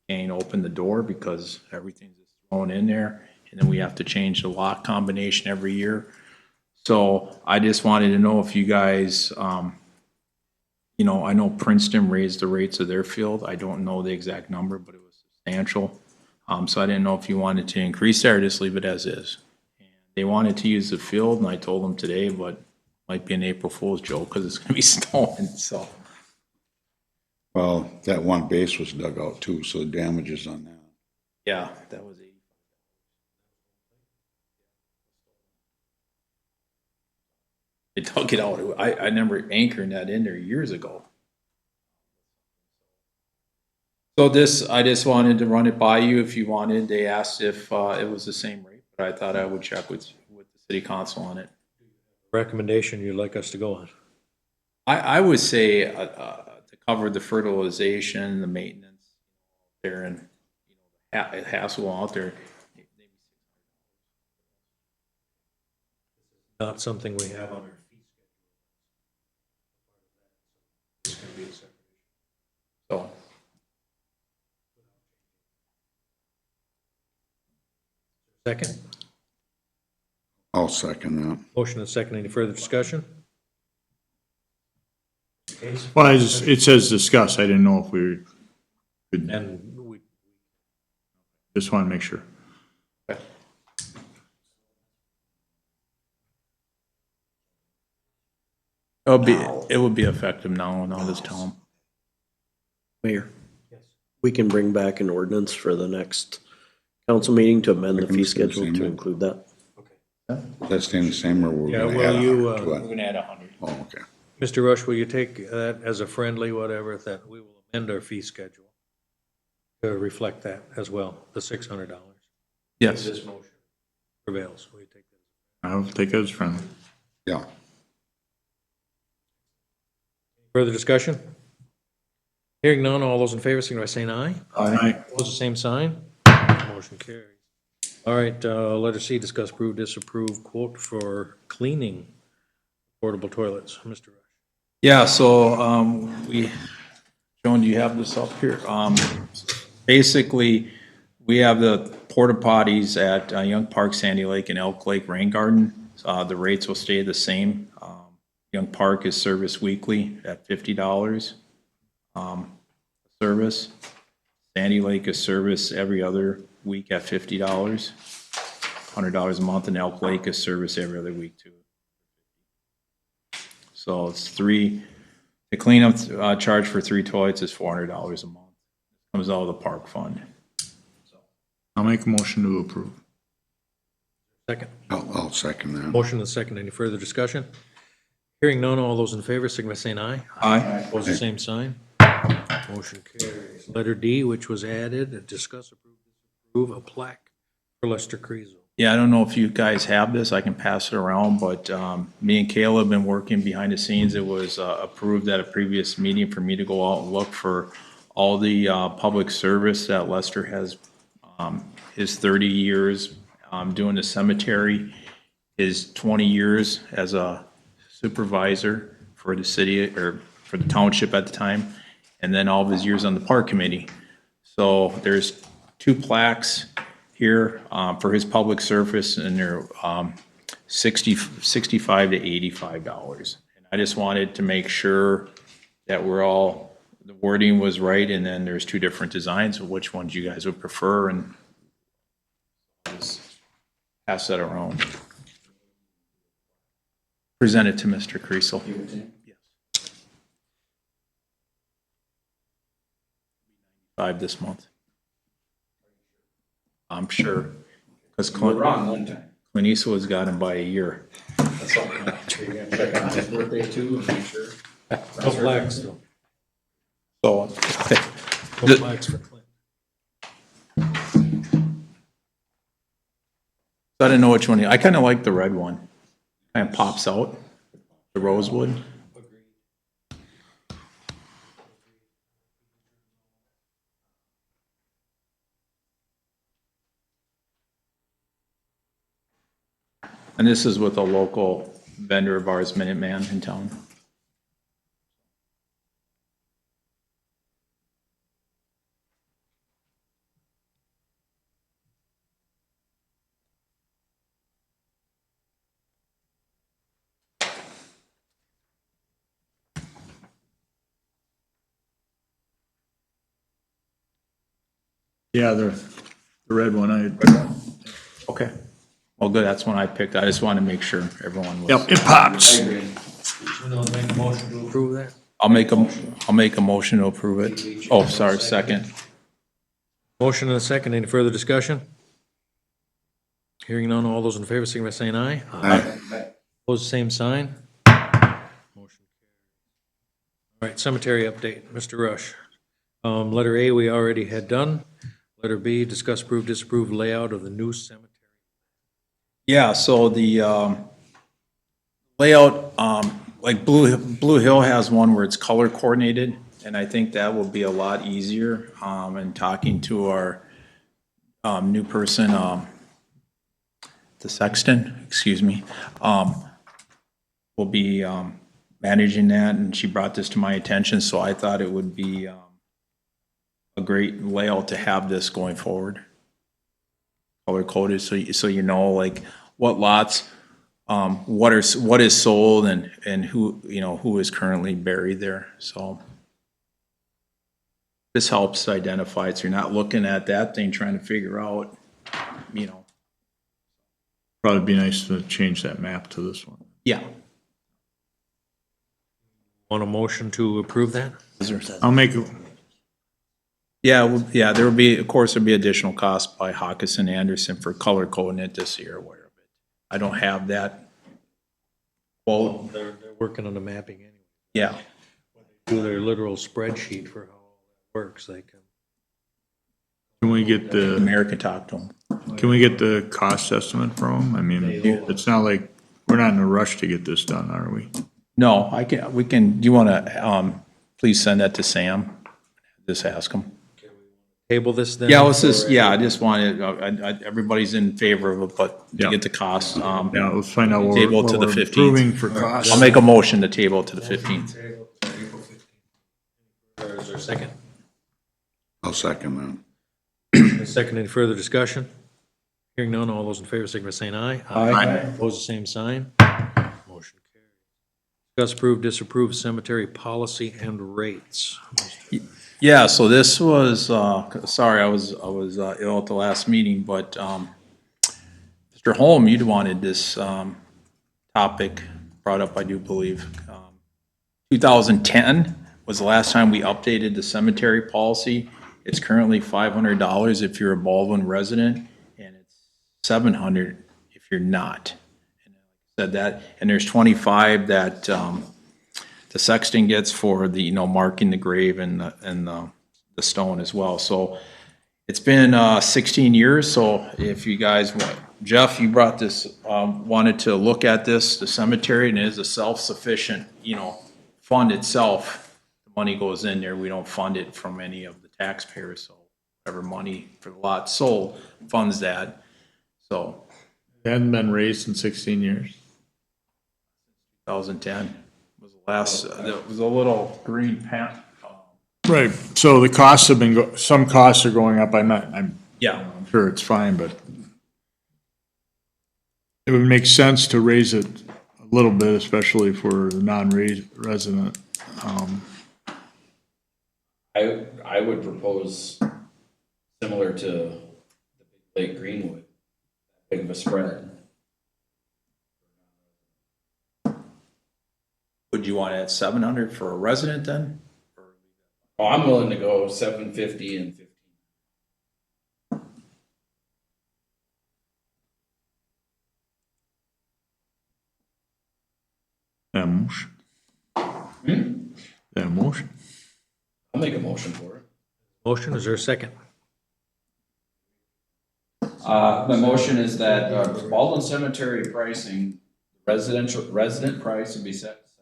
can't open the door because everything's just thrown in there, and then we have to change the lock combination every year. So I just wanted to know if you guys, I know Princeton raised the rates of their field. I don't know the exact number, but it was substantial. So I didn't know if you wanted to increase that or just leave it as is. And they wanted to use the field, and I told them today, but might be an April Fool's joke because it's gonna be snowing, so. Well, that one base was dug out too, so the damage is on that. Yeah, that was it. They dug it out. I remember anchoring that in there years ago. So I just wanted to run it by you if you wanted. They asked if it was the same rate, but I thought I would check with the city council on it. Recommendation you'd like us to go on? I would say to cover the fertilization, the maintenance there, and hassle out there. Not something we have on our fee schedule. It's gonna be a separate So, second. I'll second that. Motion and second. Any further discussion? Well, it says discuss. I didn't know if we could, And we, just want to make sure. it would be effective now, and I'll just tell them. Mayor, we can bring back an ordinance for the next council meeting to amend the fee schedule to include that. That's staying the same, or we're Yeah, gonna will add you, on to We're it? gonna add 100. Oh, okay. Mr. Rush, will you take that as a friendly whatever, that we will amend our fee schedule to reflect that as well, the $600? Yes. This motion prevails. Will you take that? I'll take it as friendly. Yeah. Further discussion? Hearing none, all those in favor, signify by saying aye. Aye. Opposed, the same sign. Motion carries. All right, letter C, discuss, approve, disapprove quote for cleaning portable toilets. Mr. Rush. Yeah, so, Joan, do you have this up here? Basically, we have the porta potties at Young Park, Sandy Lake, and Elk Lake Rain Garden. The rates will stay the same. Young Park is serviced weekly at $50 service. Sandy Lake is serviced every other week at $50, $100 a month, and Elk Lake is serviced every other week too. So it's the cleanup charge for 3 toilets is $400 a month. Comes out of the park fund. I'll make a motion to approve. Second. I'll second that. Motion and second. Any further discussion? Hearing none, all those in favor, signify by saying aye. Aye. Opposed, the same sign. Motion carries. Letter D, which was added, discuss, approve a plaque for Lester Creasel. Yeah, I don't know if you guys have this, I can pass it around, but me and Kayla have been working behind the scenes. It was approved at a previous meeting for me to go out and look for all the public service that Lester has, his 30 years doing the cemetery, his 20 years as a supervisor for the city, or for the township at the time, and then all of his years on the park committee. So there's 2 plaques here for his public service, and they're $65 to $85. And I just wanted to make sure that the wording was right, and then there's 2 different designs of which ones you guys would prefer, and just pass that around. Present it to Mr. Creasel. Yes. 5 this month. I'm sure, because Clint Eastwood's got him by a year. That's something you're gonna check on his birthday too and make sure. No plaques, though. So, No plaques for Clint. I didn't know which one. I kind of like the red one. Kind of pops out, the rosewood. And this is with a local vendor of ours, Minuteman, in town. Yeah, the red one, Okay. Well, good, that's one I picked. I just wanted to make sure everyone was. Yep, it pops. Make a motion to approve that? I'll make a motion to approve it. Oh, sorry, second. Motion and a second. Any further discussion? Hearing none, all those in favor, signify by saying aye. Aye. Opposed, same sign. Motion carries. All right, cemetery update, Mr. Rush. Letter A, we already had done. Letter B, discuss, approve, disapprove layout of the new cemetery. Yeah, so the layout, like Blue Hill has one where it's color coordinated, and I think that will be a lot easier. And talking to our new person, the sexton, excuse me, will be managing that, and she brought this to my attention, so I thought it would be a great layout to have this going forward. Color coded, so you know, like, what lots, what is sold and who, you know, who is currently buried there, so. This helps identify it, so you're not looking at that thing trying to figure out, you know. Probably be nice to change that map to this one. Yeah. Want a motion to approve that? I'll make it. Yeah, well, yeah, there will be, of course, there'll be additional costs by Hawkins Anderson for color coding it this year or whatever. I don't have that. Well, They're working on the mapping anyway. yeah, Do their literal spreadsheet for how all that works, they can. Can we get the, American talk to them. can we get the cost estimate from them? I mean, it's not like, we're not in a rush to get this done, are we? No, we can, do you want to, please send that to Sam? Just ask him. Table this then? Yeah, let's just, yeah, I just wanted, everybody's in favor of it, but to Yeah. get the cost, Yeah, let's find out what we're table to the what we're 15th. approving for costs. I'll make a motion to table to the 15th. Or is there a second? I'll second that. Second, any further discussion? Hearing none, all those in favor, signify by saying aye. Aye. Opposed, the same sign. Motion carries. Discuss, approve, disapprove cemetery policy and rates. Yeah, so this was, sorry, I was ill at the last meeting, but, Mr. Holm, you'd wanted this, topic brought up, I do believe. 2010 was the last time we updated the cemetery policy. It's currently $500 if you're a Baldwin resident, and it's $700 if you're not. And I said that, and there's 25 that, the sexton gets for the, you know, marking the grave and the stone as well. So it's been 16 years, so if you guys want, Jeff, you brought this, wanted to look at this, the cemetery, and it is a self-sufficient, you know, fund itself. The money goes in there, we don't fund it from any of the taxpayers, so whatever money for the lot sold funds that, so. It hadn't been raised in 16 years. 2010 was the last, there was a little green pan. Right, so the costs have been, some costs are going up, I'm Yeah. sure it's fine, but it would make sense to raise it a little bit, especially for the non-resident. I would propose similar to the Big Lake Greenwood, big of a spread. Would you want to add 700 for a resident then? Oh, I'm willing to go 750 and 15. That motion. That motion. I'll make a motion for it. Motion, is there a second? The motion is that Baldwin Cemetery pricing, resident price would be set to $750.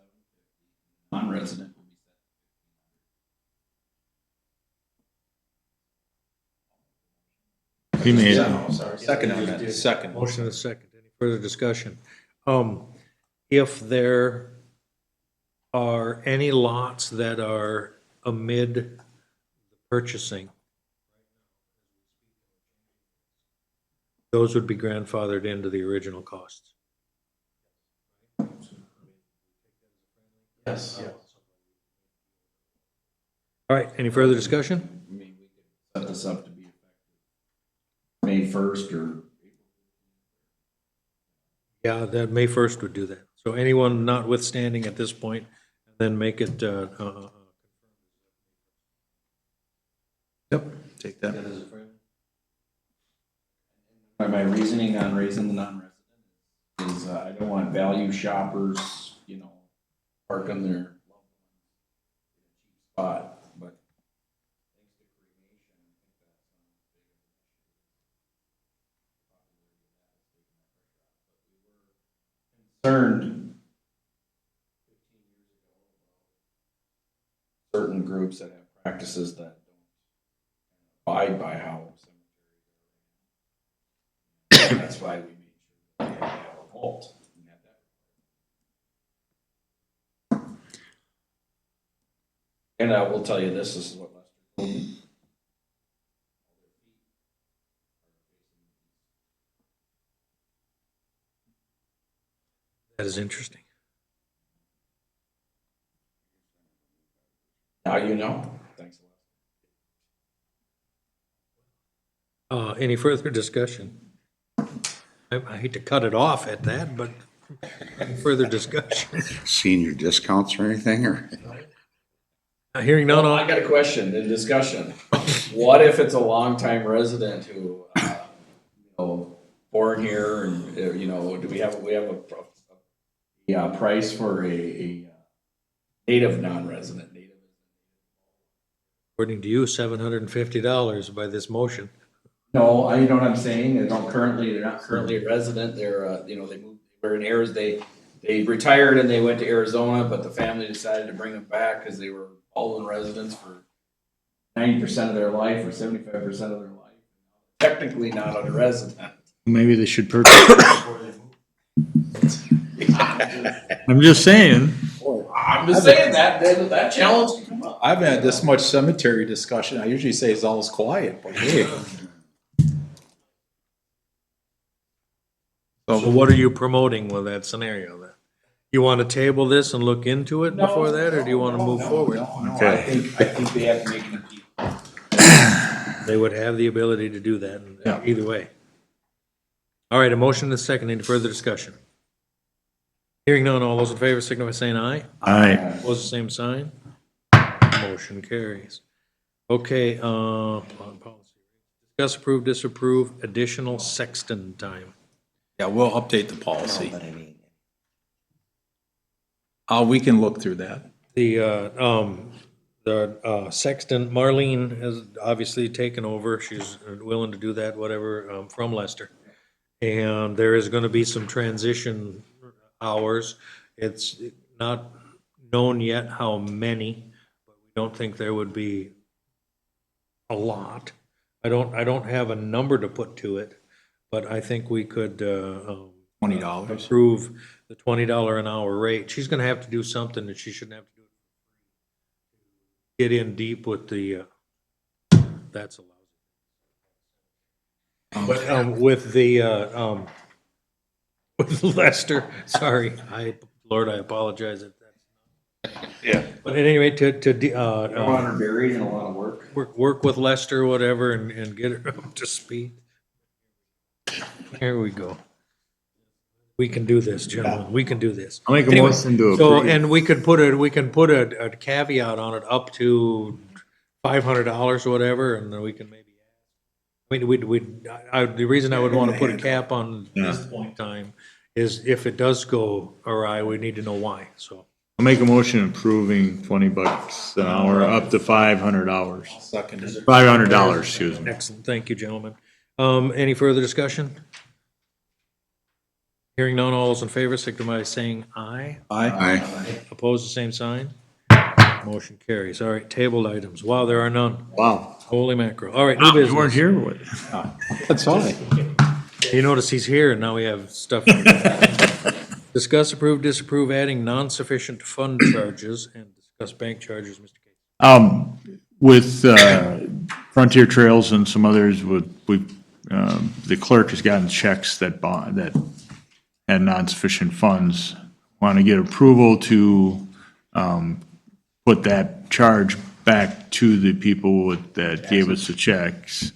Non-resident would be set. He made it. Sorry, second on that, second. Motion is second. Any further discussion? If there are any lots that are amid the purchasing, those would be grandfathered into the original costs. Yes. All right, any further discussion? I mean, we could set this up to be effective May 1st or. Yeah, that May 1st would do that. So anyone notwithstanding at this point, then make it, Yep, take that. My reasoning on raising the non-resident is I don't want value shoppers, you know, parking their spot, but concerned certain groups that have practices that don't abide by how That's why we made sure that we had to have a vault. And I will tell you this is what Lester told me. That is interesting. Now you know. Thanks a lot. Any further discussion? I hate to cut it off at that, but any further discussion? Senior discounts or anything, or? Hearing none, I got a question in discussion. What if it's a longtime resident who, born here and, do we have a price for a native non-resident? according to you, $750 by this motion. No, you know what I'm saying? They're not currently a resident. They're, they moved, they're in Arizona. They retired and they went to Arizona, but the family decided to bring them back because they were Baldwin residents for 90% of their life or 75% of their life. Technically not a resident. Maybe they should purchase it before they move. I'm just saying. I'm just saying that challenge can come up. I've had this much cemetery discussion. I usually say it's always quiet, but hey. So what are you promoting with that scenario then? You want to table this and look into it before that, or do you want to move forward? I think they have to make an appeal. They would have the ability to do that either way. All right, a motion and a second. Any further discussion? Hearing none, all those in favor signify by saying aye. Aye. Opposed, the same sign. Motion carries. Okay, policy. Discuss, approve, disapprove, additional sexton time. Yeah, we'll update the policy. We can look through that. The sexton, Marlene has obviously taken over. She's willing to do that, whatever, from Lester. And there is going to be some transition hours. It's not known yet how many, but we don't think there would be a lot. I don't have a number to put to it, but I think we could $20. approve the $20 an hour rate. She's going to have to do something that she shouldn't have to do. Get in deep with the, that's allowed. But with the, with Lester, sorry, Lord, I apologize if that's. Yeah. But at any rate, to want her buried and a lot of work. work with Lester, whatever, and get her up to speed. Here we go. We can do this, gentlemen. We can do this. I'll make a Anyway, motion to So, approve. and we can put a caveat on it up to $500 or whatever, and then we can maybe. The reason I would want to put a cap on this point in time is if it does go awry, we need to know why, so. I'll make a motion approving $20 an hour up to $500. Second. $500, excuse me. Excellent, thank you, gentlemen. Any further discussion? Hearing none, all those in favor, signify by saying aye. Aye. Opposed, the same sign. Motion carries. All right, tabled items. Wow, there are none. Wow. Holy mackerel. All right, new business. You weren't here or what? That's all. You notice he's here and now we have stuff. Discuss, approve, disapprove adding non-sufficient fund charges and discuss bank charges, Mr. Case. With Frontier Trails and some others, the clerk has gotten checks that had non-sufficient funds. Want to get approval to put that charge back to the people that gave us the checks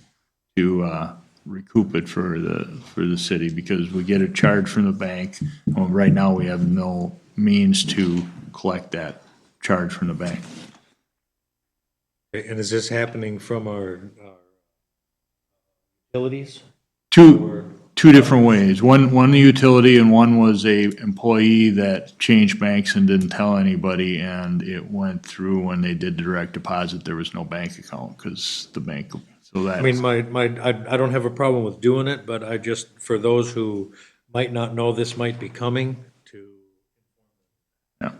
to recoup it for the city, because we get a charge from the bank. Well, right now, we have no means to collect that charge from the bank. And is this happening from our utilities? Two different ways. One the utility, and one was a employee that changed banks and didn't tell anybody, and it went through when they did the direct deposit. There was no bank account because the bank. So that. I mean, I don't have a problem with doing it, but I just, for those who might not know this might be coming to. Yeah.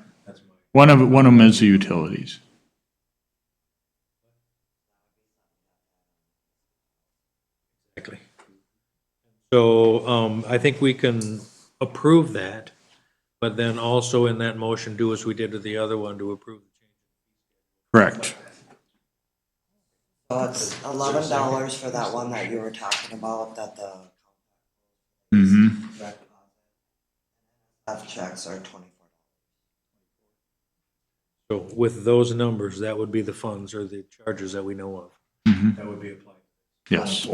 One of them is the utilities. Exactly. So I think we can approve that, but then also in that motion, do as we did with the other one to approve. Correct. So it's $11 for that one that you were talking about, that the Mm-hmm. F checks are $24. So with those numbers, that would be the funds or the charges that we know of. Mhm. That would be applied. Yes.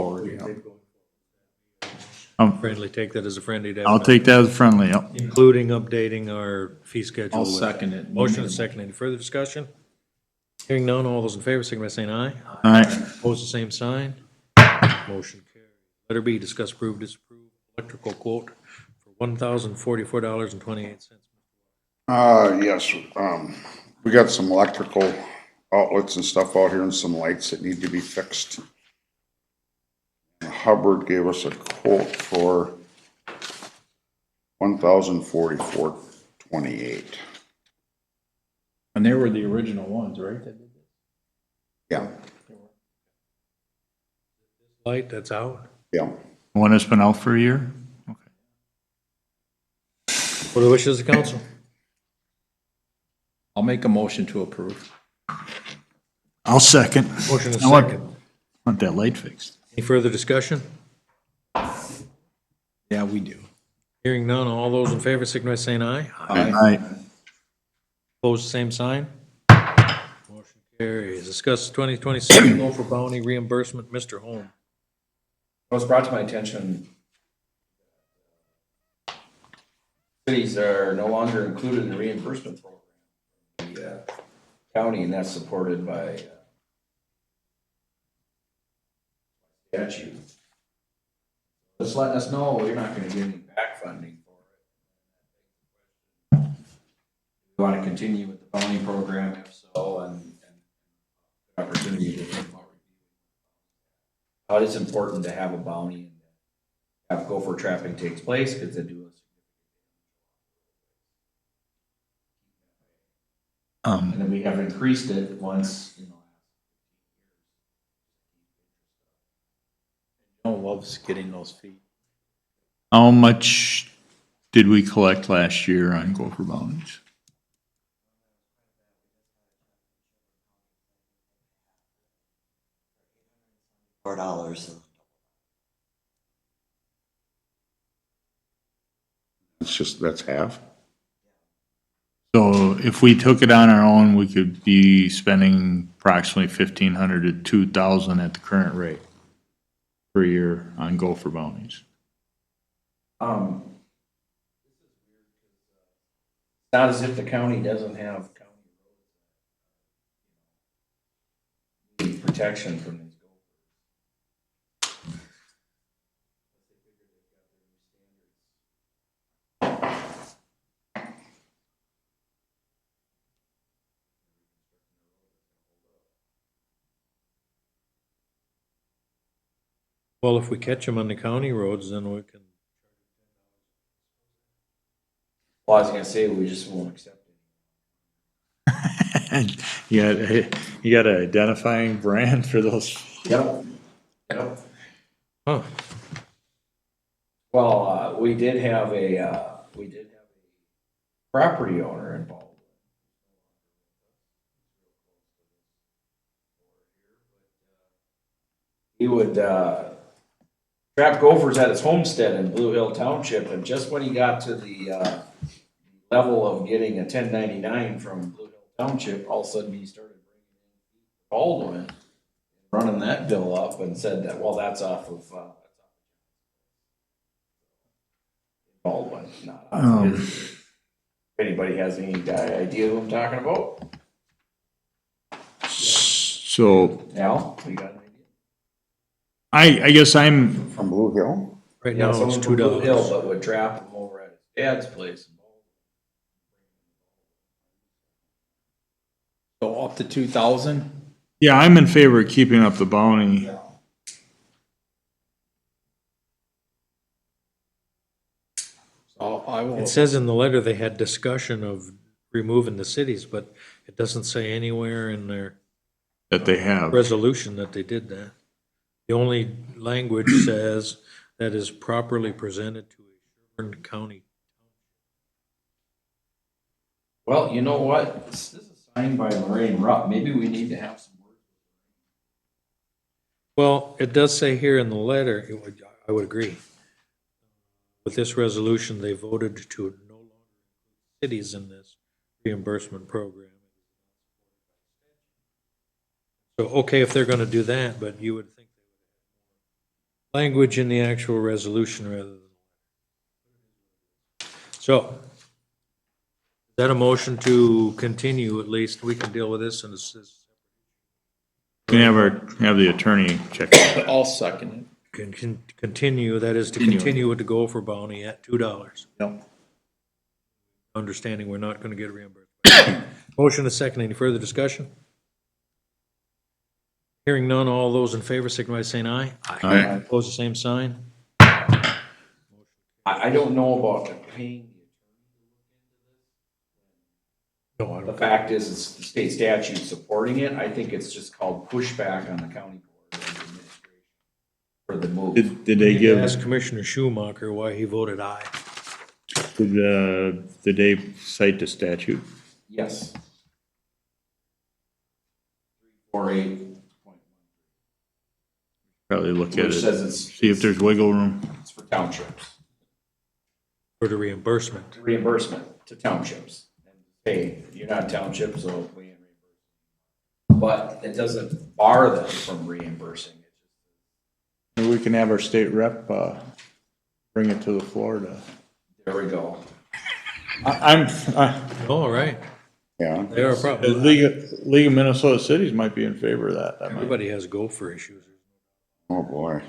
Friendly, take that as a friendly. to have I'll enough, take that as friendly, yep. including updating our fee schedule. I'll with- second it. Motion and second. Any further discussion? Hearing none, all those in favor, signify by saying aye. Aye. Opposed, the same sign. Motion carried. Letter B, discuss, approve, disapprove electrical quote for $1,044.28. Yes, we got some electrical outlets and stuff out here and some lights that need to be fixed. Hubbard gave us a quote for $1,044.28. And they were the original ones, right? that did this? Yeah, Light that's out. yeah. One that's been out for a year? What are the wishes of the council? I'll make a motion to approve. I'll second. Motion is I want- second. Want that light fixed. Any further discussion? Yeah, we do. Hearing none, all those in favor, signify by saying aye. Aye. Opposed, same sign. Motion carries. Discuss 2026 Gopher Bounty reimbursement, Mr. Holm. It was brought to my attention, cities are no longer included in the reimbursement program. The county, and that's supported by statute. Just letting us know you're not gonna get any back funding for it. We wanna continue with the bounty program, if so, and opportunity to think about how it is important to have a bounty and have gopher trapping takes place, because they do and then we have increased it once, Joe loves getting those feet. How much did we collect last year on gopher bounties? $4. It's just, that's half. So if we took it on our own, we could be spending approximately 1,500 to 2,000 at the current rate per year on gopher bounties. It's not as if the county doesn't have county protection from these Well, if we catch them on the county roads, then we can. Well, I was gonna say, we just won't accept it. You got an identifying brand for those? Yep. Huh. Well, we did have a property owner involved. He would, trap gophers at his homestead in Blue Hill Township, and just when he got to the, level of getting a 1099 from Blue Hill Township, all of a sudden he started bringing in Baldwin, running that bill up and said that, well, that's off of, Baldwin, not off of his. If anybody has any idea who I'm talking about? So Al, you got an idea? I guess I'm, From Blue Hill? Right Yeah, now, it's someone from Blue Hill, $2. but would trap him over at his dad's place. So up to 2,000? yeah, I'm in favor of keeping up the bounty. So I will. It says in the letter they had discussion of removing the cities, but it doesn't say anywhere in their That they have. resolution that they did that. The only language says that is properly presented to a Sherburne County. Well, you know what? This is signed by Lorraine Rupp. Maybe we need to have some words. Well, it does say here in the letter, I would agree. With this resolution, they voted to no longer include cities in this reimbursement program. So, okay, if they're gonna do that, but you would think they would have more language in the actual resolution rather than. So, is that a motion to continue at least? We can deal with this and assist. Can have the attorney check it. I'll second Can continue, that is to continue with the Gopher bounty at $2. Yep. Understanding we're not gonna get reimbursed. Motion is second. Any further discussion? Hearing none, all those in favor signify by saying aye. Aye. Opposed, the same sign. I don't know about paying the attorney. The fact is, it's the state statute supporting it. I think it's just called pushback on the county board of administration for the move. Did they give, Ask Commissioner Schumacher why he voted aye. did they cite the statute? Yes. 348. Probably look at Which it, says it's- see if there's wiggle room. It's for townships. For the reimbursement. Reimbursement to townships. And hey, you're not a township, so we ain't reimbursing. But it doesn't bar them from reimbursing. Maybe we can have our state rep, bring it to the floor to. There we go. All right. Yeah. They are a The problem. League of Minnesota Cities might be in favor of that. Everybody has Gopher issues. Oh, boy.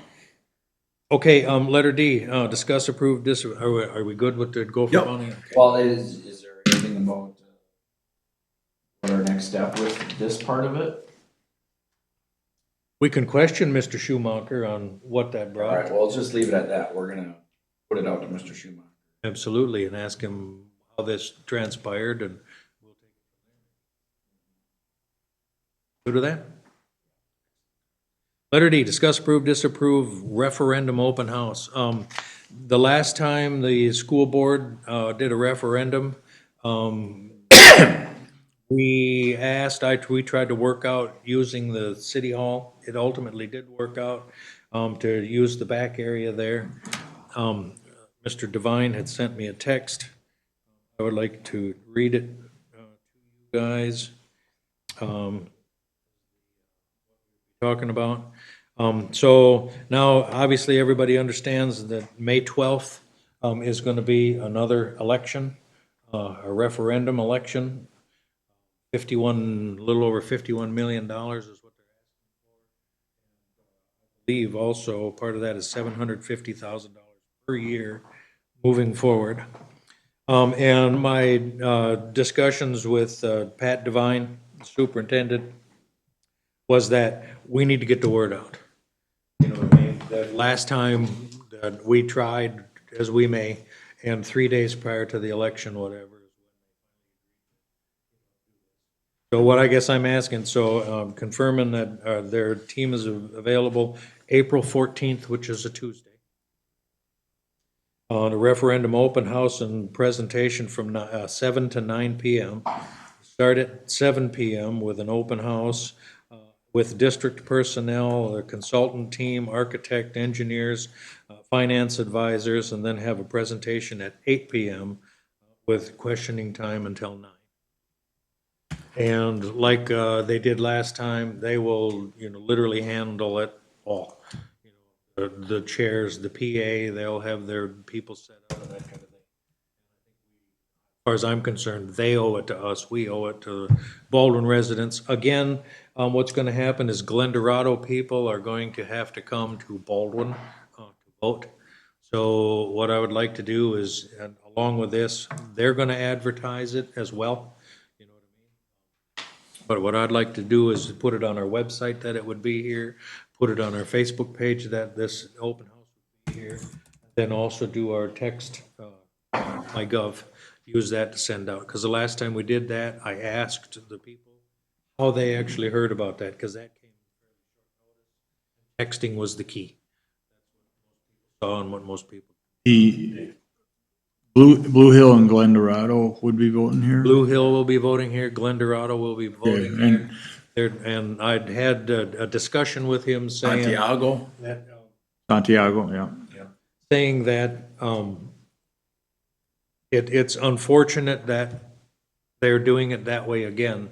Okay, letter D, discuss approved, are we good with the Gopher bounty? Okay. Well, is there anything about what our next step with this part of it? We can question Mr. Schumacher on what that All brought. right, well, let's just leave it at that. We're gonna put it out to Mr. Schumacher. Absolutely, and ask him how this transpired, and we'll take it from there. Good with that? Letter D, discuss, approve, disapprove referendum open house. The last time the school board did a referendum, we tried to work out using the city hall. It ultimately did work out to use the back area there. Mr. Devine had sent me a text. I would like to read it to you guys. Talking about. So now, obviously, everybody understands that May 12th is going to be another election, a referendum election. A little over $51 million is what they're asking for. I believe also part of that is $750,000 per year moving forward. And my discussions with Pat Devine, superintendent, was that we need to get the word out. You know what I mean? That last time that we tried, as we may, and 3 days prior to the election, whatever. So what I guess I'm asking, confirming that their team is available April 14th, which is a Tuesday. On a referendum open house and presentation from 7 to 9 p.m. Start at 7 p.m. with an open house with district personnel, a consultant team, architect, engineers, finance advisors, and then have a presentation at 8 p.m. with questioning time until 9. And like they did last time, they will, literally handle it all. The chairs, the PA, they'll have their people set up and that kind of thing. As far as I'm concerned, they owe it to us. We owe it to Baldwin residents. Again, what's going to happen is Glendorado people are going to have to come to Baldwin to vote. So what I would like to do is, along with this, they're going to advertise it as well. You know what I mean? But what I'd like to do is put it on our website that it would be here, put it on our Facebook page that this open house would be here, then also do our text, MyGov. Use that to send out, because the last time we did that, I asked the people how they actually heard about that, because that came fairly short notice. Texting was the key. saw and what most people. The Blue Hill and Glen Dorado would be voting here? Blue Hill will be voting here, Glen Dorado will be voting Okay, and- here. And I'd had a discussion with him saying. Santiago? that, Santiago, yeah. saying that it's unfortunate that they're doing it that way again,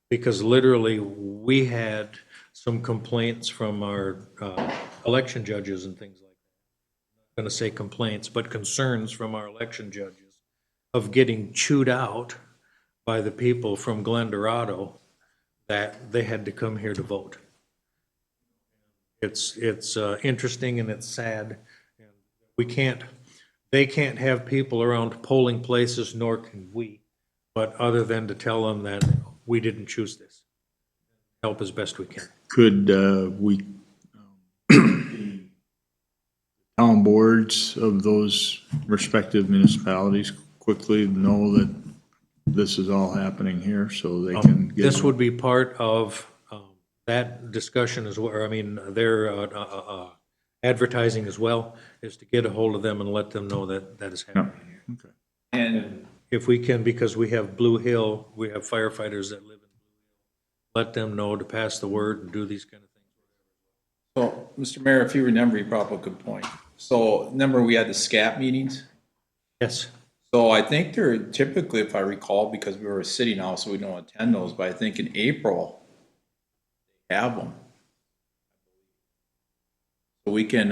because literally we had some complaints from our election judges and things like that. I'm going to say complaints, but concerns from our election judges of getting chewed out by the people from Glen Dorado that they had to come here to vote. It's interesting and it's sad. They can't have people around polling places, nor can we, but other than to tell them that we didn't choose this. Help as best we can. Could we, town boards of those respective municipalities quickly know that this is all happening here so they can get? This would be part of that discussion as well. I mean, their advertising as well is to get a hold of them and let them know that that is happening here. Okay. And If we can, because we have Blue Hill, we have firefighters that live in Blue Hill, let them know to pass the word and do these kind of things. so, Mr. Mayor, if you remember, you brought up a good point. So, remember we had the SCAP meetings? Yes. So I think they're typically, if I recall, because we were a city now, so we don't attend those, but I think in April, they have them. So we can,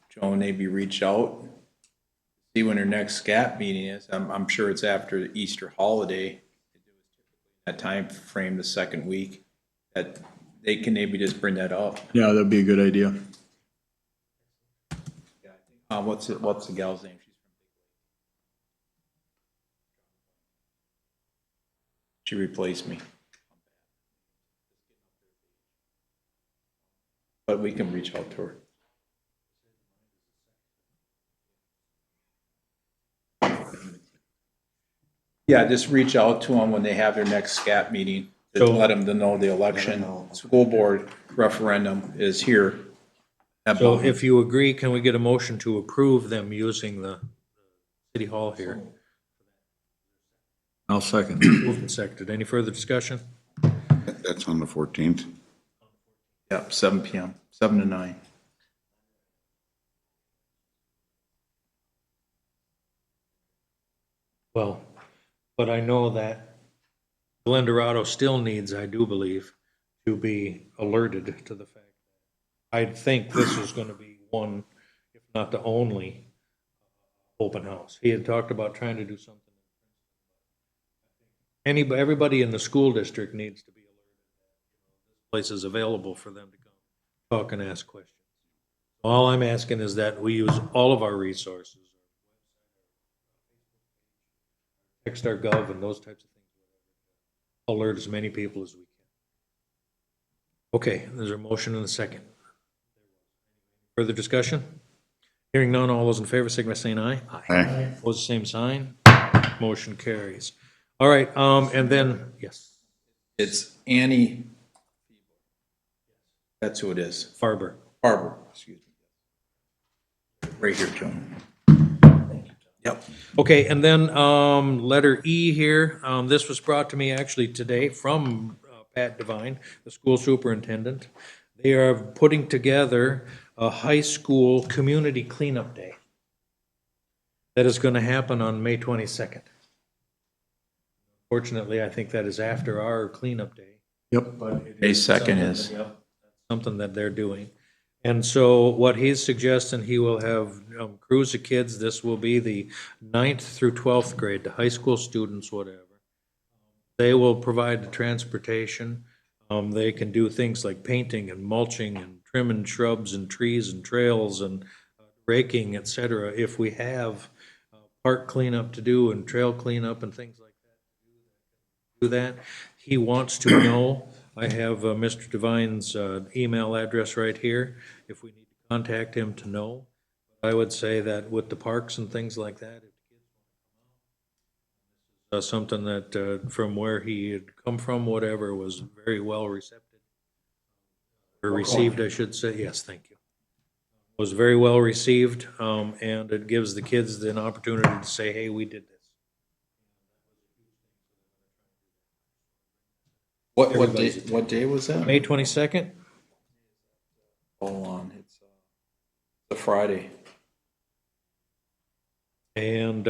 Joan, maybe reach out, see when her next SCAP meeting is. I'm sure it's after the Easter holiday. That time frame, the second week, that they can maybe just bring that up. Yeah, that'd be a good idea. What's the gal's name? She replaced me. But we can reach out to her. Yeah, just reach out to them when they have their next SCAP meeting, to So- let them know the election, school board referendum is here. So if you agree, can we get a motion to approve them using the city hall here? I'll second. Moved and seconded. Any further discussion? That's on the 14th. Yep, 7 PM, 7 to 9. Well, but I know that Glen Dorado still needs, I do believe, to be alerted to the fact. I think this is going to be one, if not the only, open house. He had talked about trying to do something. Everybody in the school district needs to be alerted. This place is available for them to come talk and ask questions. All I'm asking is that we use all of our resources, Text.gov and those types of things, alert as many people as we can. Okay, there's a motion and a second. Further discussion? Hearing none, all those in favor, signify by saying aye. Aye. Opposed, same sign. Motion carries. All right, and then, yes, It's Annie. That's who it is. Farber. Farber, excuse me. Right here, Joan. Yep. Okay, and then letter E here, this was brought to me actually today from Pat Devine, the school superintendent. They are putting together a high school community cleanup day that is going to happen on May 22nd. Fortunately, I think that is after our cleanup day. Yep. But it May is 2nd something is. that- yep, something that they're doing. And so what he's suggesting, he will have crews of kids. This will be the 9th through 12th grade, the high school students, whatever. They will provide the transportation. They can do things like painting and mulching and trimming shrubs and trees and trails and raking, et cetera. If we have park cleanup to do and trail cleanup and things like that, do that. He wants to know. I have Mr. Devine's email address right here, if we need to contact him to know. I would say that with the parks and things like that, if something that from where he had come from, whatever, was very well received, I should say. Yes, thank you. was very well received, and it gives the kids an opportunity to say, hey, we did this. What day was that? May 22nd? Hold on, it's a Friday. And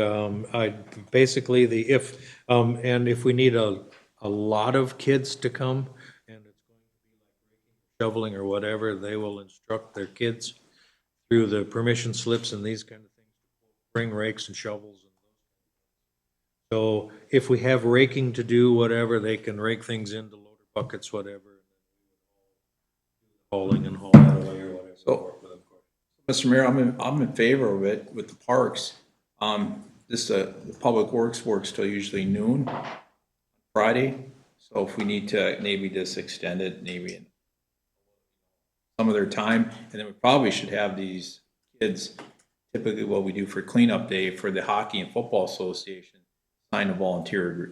basically, if we need a lot of kids to come, and it's going to be like shoveling or whatever, they will instruct their kids through the permission slips and these kind of things, bring rakes and shovels. So if we have raking to do, whatever, they can rake things into loader buckets, whatever, hauling and hauling away or whatever. So, Mr. Mayor, I'm in favor of it with the parks. The Public Works works till usually noon Friday. So if we need to maybe just extend it, maybe in some of their time, and then we probably should have these kids, typically what we do for cleanup day for the Hockey and Football Association, sign a volunteer,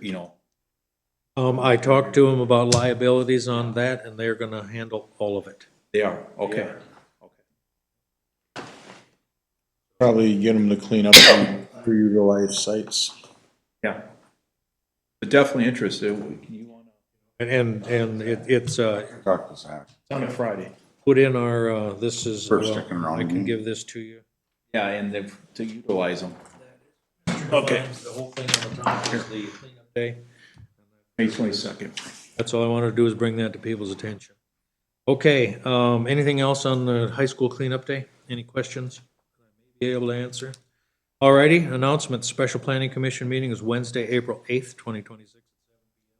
I talked to them about liabilities on that, and they're gonna handle all of it. They are, okay. Probably get them to clean up some underutilized sites. Yeah. But definitely interested. You wanna? And it's Talk to Zach. It's on a Friday. put in our, this is, First sticking around I can me. give this to you. Yeah, and then to utilize them. Okay. The whole thing on the top is the cleanup day. May 22nd. That's all I wanted to do is bring that to people's attention. Okay, anything else on the high school cleanup day? Any questions? Be able to answer? Alrighty, announcement, special planning commission meeting is Wednesday, April 8th, 2026.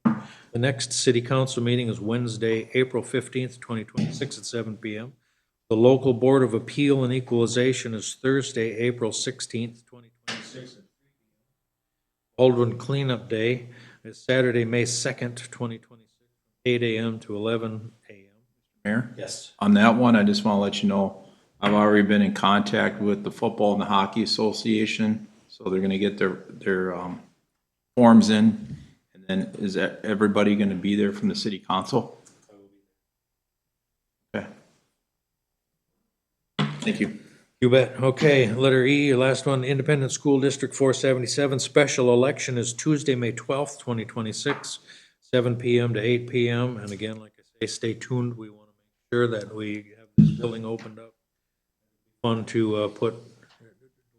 The next city council meeting is Wednesday, April 15th, 2026 at 7 p.m. The local board of appeal and equalization is Thursday, April 16th, 2026 at 3 p.m. Baldwin cleanup day is Saturday, May 2nd, 2026, 8 a.m. to 11 a.m. Mayor? Yes. On that one, I just want to let you know, I've already been in contact with the Football and the Hockey Association, so they're gonna get their forms in. And then is that everybody gonna be there from the city council? Okay. Thank you. You bet. Okay, letter E, your last one, Independent School District 477, special election is Tuesday, May 12th, 2026, 7 p.m. to 8 p.m. And again, like I say, stay tuned. We want to make sure that we have this building opened up. Fun to put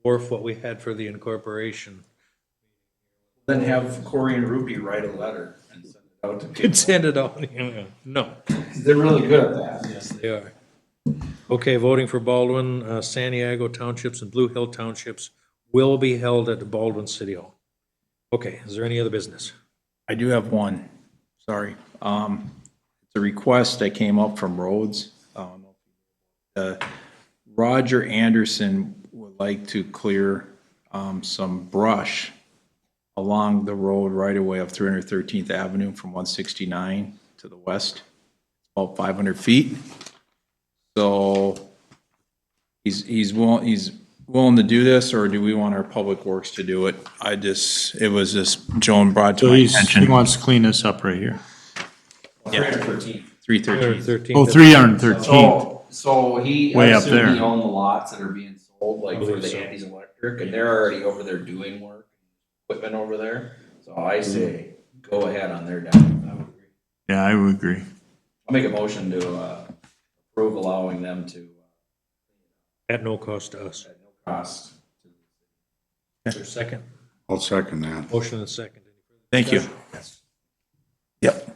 dwarf what we had for the incorporation. Then have Corey and Ruby write a letter and send it out to people. Could send it out. No. They're really good at that. Yes, they are. Okay, voting for Baldwin, San Diego Townships and Blue Hill Townships will be held at the Baldwin City Hall. Okay, is there any other business? I do have one, sorry. It's a request that came up from Rhodes. Roger Anderson would like to clear some brush along the road right away of 313th Avenue from 169 to the west, about 500 feet. So he's willing to do this, or do we want our public works to do it? It was just Joan brought to So my he attention. wants to clean this up right here. 313. 313. Oh, 313th. So he, I Way up assume there. he owned the lots that are being sold, like for Believe so. the Andes Electric, and they're already over there doing work, equipment over there. So I say, go ahead on their dime. Yeah, I would agree. I'll make a motion to approve allowing them to, At no cost to us. at no cost. Is there a second? I'll second that. Motion and second. Thank you. Yep.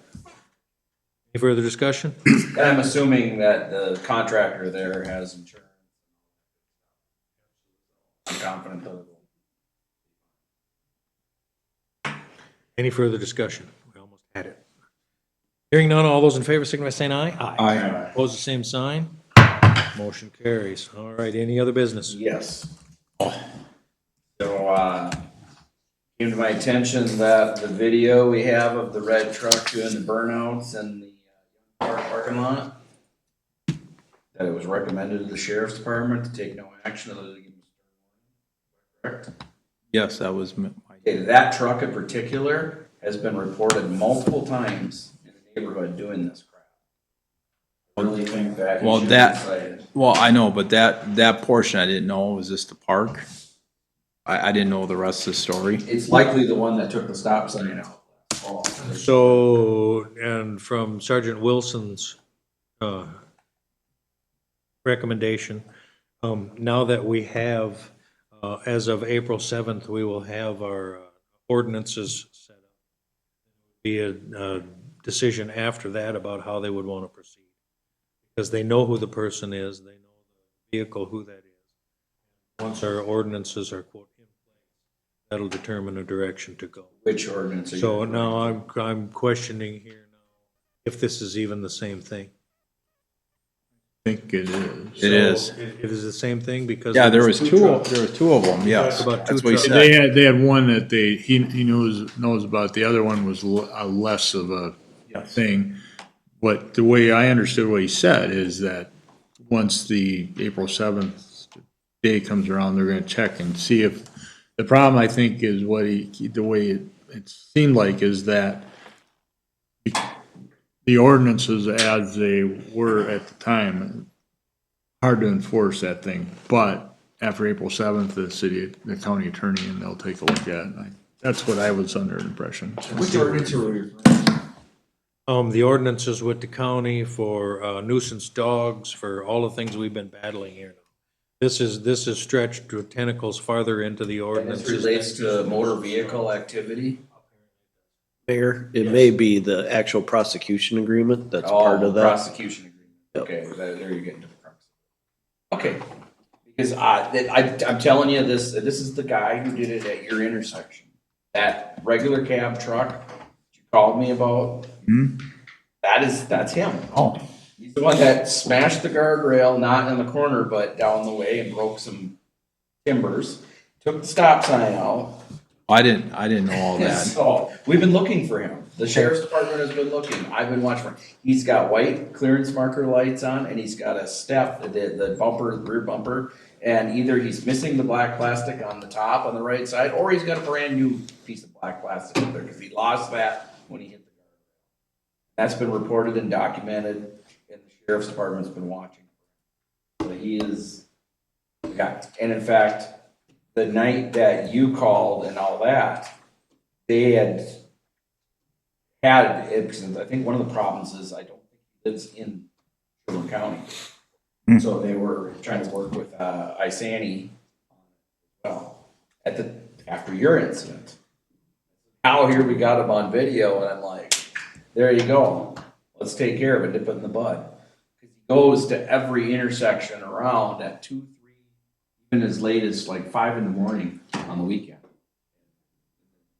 Any further discussion? And I'm assuming that the contractor there has insurance. I'm confident that it will. Any further discussion? We almost had it. Hearing none, all those in favor signify by saying aye. Aye. Opposed, the same sign. Motion carries. All right, any other business? Yes. So, came to my attention that the video we have of the red truck doing the burnouts in the parking lot, that it was recommended to the sheriff's department to take no action other than to give them a stern warning. Correct? Yes, that was my. Okay, that truck in particular has been reported multiple times in the neighborhood doing this crap. really think that. he Well, should be that, cited. well, I know, but that portion I didn't know, was this the park? I didn't know the rest of the story. It's likely the one that took the stop sign out. Oh, So, and from Sergeant Wilson's recommendation, now that we have, as of April 7th, we will have our ordinances set up. Be a decision after that about how they would want to proceed. Because they know who the person is, they know the vehicle, who that is. Once our ordinances are quote in place, that'll determine a direction to go. Which ordinance are you? So now I'm questioning here now if this is even the same thing. I think it is. It is. It is the same thing because. Yeah, there was was two of them, yes. About two That's what he trucks. said. They had one that he knows about, the other one was less of a thing. But the way I understood what he said is that once the April 7th day comes around, they're gonna check and see if, the problem I think is the way it seemed like is that the ordinances as they were at the time, hard to enforce that thing. But after April 7th, the county attorney, and they'll take a look at it. That's what I was under the impression. Which ordinance are we? The ordinances with the county for nuisance dogs, for all the things we've been battling here now. This is stretched with tentacles farther into the This ordinances. relates to motor vehicle activity. Mayor, it may be the actual prosecution agreement that's Oh, part of that. Prosecution agreement. Okay, there you're getting to the crux. Okay, because I'm telling you, this is the guy who did it at your intersection. That regular cab truck you called me about, that's him. Oh. He's the one that smashed the guardrail, not in the corner, but down the way, and broke some timbers, took the stop sign out. I didn't know all that. So, we've been looking for him. The sheriff's department has been looking. I've been watching for him. He's got white clearance marker lights on, and he's got a step, the bumper, the rear bumper, and either he's missing the black plastic on the top on the right side, or he's got a brand new piece of black plastic up there, because he lost that when he hit the guardrail. That's been reported and documented, and the sheriff's department's been watching. So he is, yeah, and in fact, the night that you called and all that, they had it, because I think one of the problems is I don't think he lives in Sherburne County. So they were trying to work with Isani, well, after your incident. Now here we got him on video, and I'm like, there you go. Let's take care of it, nip it in the bud. He goes to every intersection around at 2, 3, even as late as like 5 in the morning on the weekend.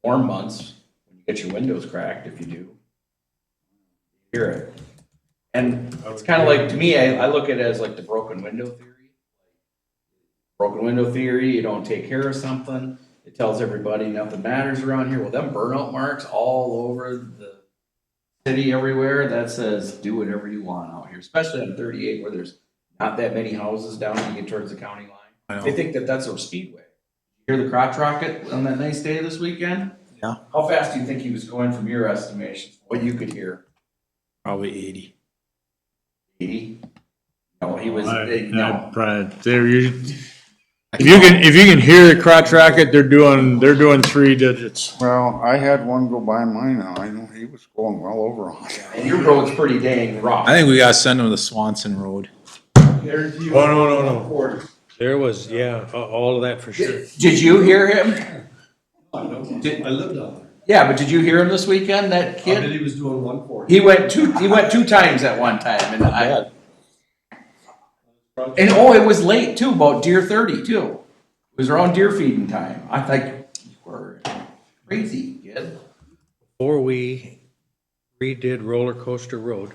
Warm months, when you get your windows cracked, if you do, you hear it. And it's kind of like, to me, I look at it as like the broken window theory. Broken window theory, you don't take care of something, it tells everybody nothing matters around here. Well, them burnout marks all over the city everywhere, that says do whatever you want out here, especially on 38 where there's not that many houses down when you get towards the county line. They think that that's a speedway. You hear the crotch rocket on that nice day this weekend? Yeah. How fast do you think he was going from your estimation, what you could hear? Probably 80. 80? No, he was, No, probably, if you can hear the crotch rocket, they're doing 3 digits. Well, I had one go by mine now. I know he was going well over 100. And your road's pretty dang rough. I think we gotta send them to Swanson Road. Oh, no. There was, all of that for sure. Did you hear him? I lived out there. Yeah, but did you hear him this weekend, that I kid? bet he was doing 140. He went 2 times at one time, and it was late too, about deer 30 too. It was around deer feeding time. I think you were crazy, kid. Before we redid Roller Coaster Road,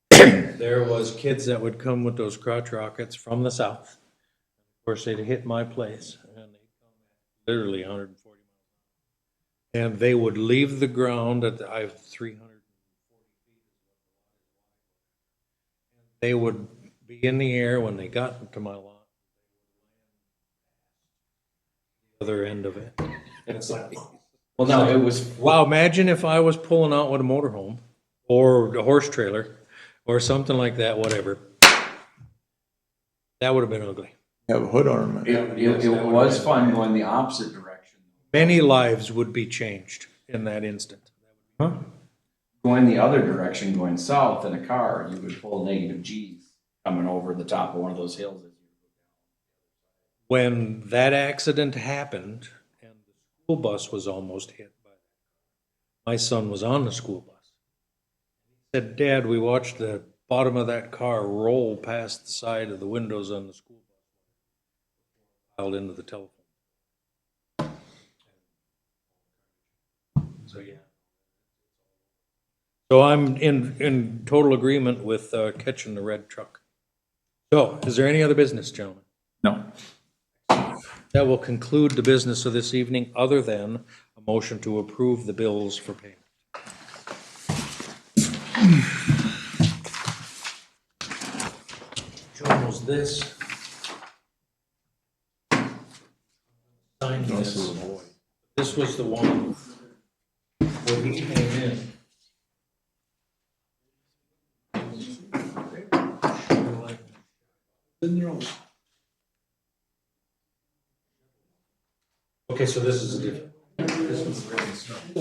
there was kids that would come with those crotch rockets from the south. Of course, they'd hit my place, and they'd come at literally 140 miles. And they would leave the ground at I have 340 feet. They would be in the air when they got to my lot. The other end of it. It's like, well, no, it was. Wow, imagine if I was pulling out with a motorhome or a horse trailer or something like that, whatever. That would have been ugly. Have a hood ornament. It was fun going the opposite direction. Many lives would be changed in that instant. Huh? Going the other direction, going south in a car, you would pull negative G's coming over the top of one of those hills. When that accident happened and the school bus was almost hit by it, my son was on the school bus. He said, Dad, we watched the bottom of that car roll past the side of the windows on the school bus, piled into the telephone. So, yeah. So I'm in total agreement with catching the red truck. So, is there any other business, gentlemen? No. That will conclude the business of this evening, other than a motion to approve the bills for payment. John, was this? Sign this. This was the one where he came in. Okay, so this is different. This one's written stuff.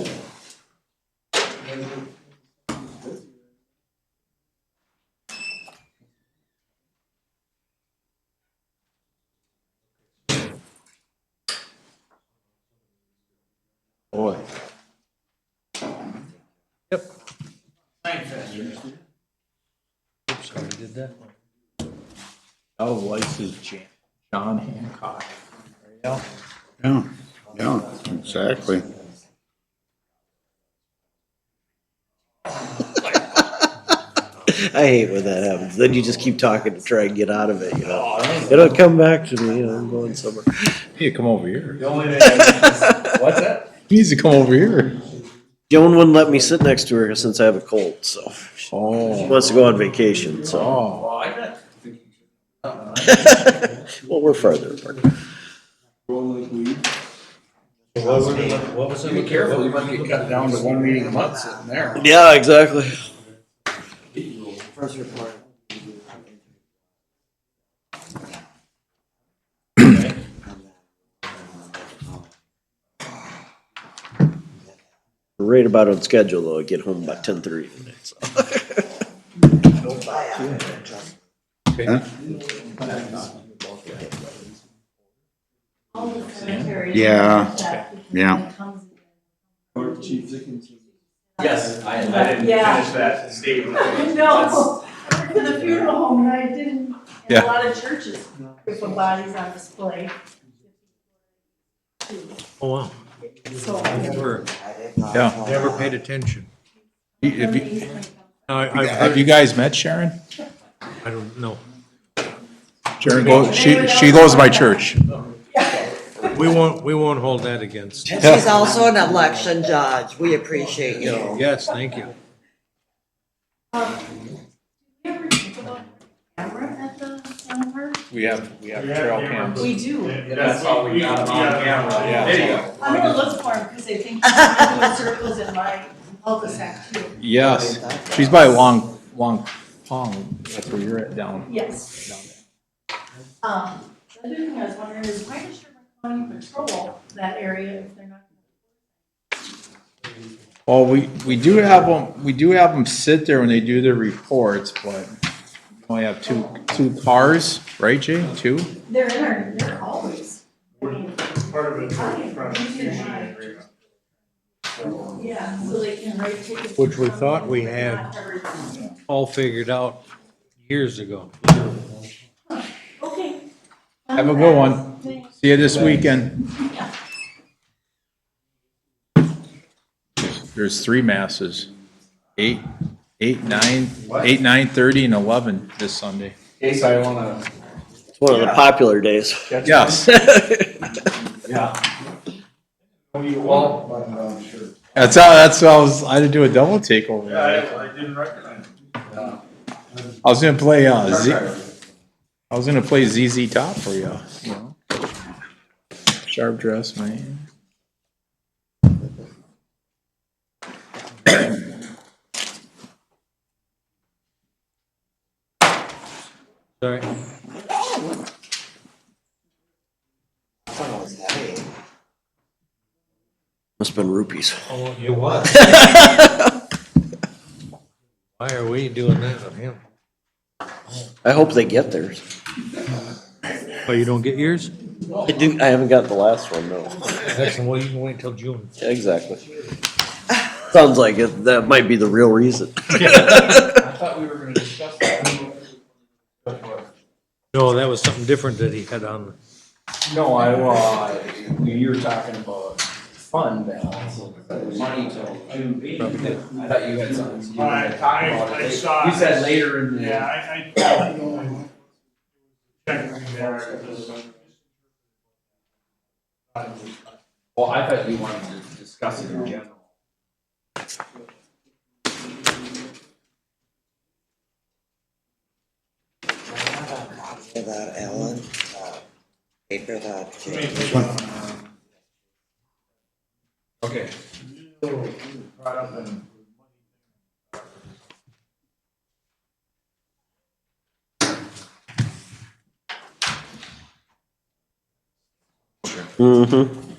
Boy. Yep. Oops, sorry, did that one. Oh, life is John Hancock. There you Yeah, yeah, exactly. I hate when that happens. Then you just keep talking to try and get out of it, you know. It'll come back to me, you know, I'm going somewhere. You need to come over here. What's that? He needs to come over here. Joan wouldn't let me sit next to her since I have a cold, so. She wants to go on vacation, so. Oh. Well, we're farther apart. What was it? Be careful, you might get cut down to one meeting a month sitting there. Yeah, exactly. First report. We're right about on schedule, though. I get home by 10:30 tonight, so. Yeah, yeah. Yes, I didn't finish that statement. No, for the funeral home, and I didn't, in Yeah. a lot of churches, with the bodies on display. Oh, wow. So. Yeah. Never paid attention. Have you guys met Sharon? I don't know. Sharon goes, she goes to my church. We won't hold that against. And she's also an election judge. We appreciate you. Yes, thank you. Camera at the town park? We have trail cams. We do. That's how we got them on camera. Yeah. Video. I'm gonna look for him, because I think I'm doing circles in my cul-de-sac too. Yes, she's by Long Pond. That's where you're at down. Yes. Down there. The other thing I was wondering is, why does Sherburne County patrol that area if they're not? Well, we do have them sit there when they do their reports, but we only have two cars, right, Jay? Two? They're always. Part of it for prosecution. Yeah, so they can write tickets. Which we thought we had all figured out years ago. Okay. Have a good one. See you this weekend. There's 3 masses. 8, 9, 9:30, and 11 this Sunday. Case I wanna. It's one of the popular days. Yes. Yeah. Well, sure. That's how I had to do a double take over there. I didn't recognize it. I was gonna play ZZ Top for you. You know? Sharp dress, man. Sorry. Must've been rupees. Oh, you what? Why are we doing that on him? I hope they get theirs. Oh, you don't get yours? I haven't got the last one, no. Excellent, well, you can wait till June. Exactly. Sounds like it, that might be the real reason. I thought we were gonna discuss that. No, that was something different that he had on. No, you were talking about fund balance, money to June. I thought you had something to do with it. I saw. You said later in the. Yeah, I Well, I thought you wanted to discuss it in general. That Ellen, paper that. Okay. Mm-hmm.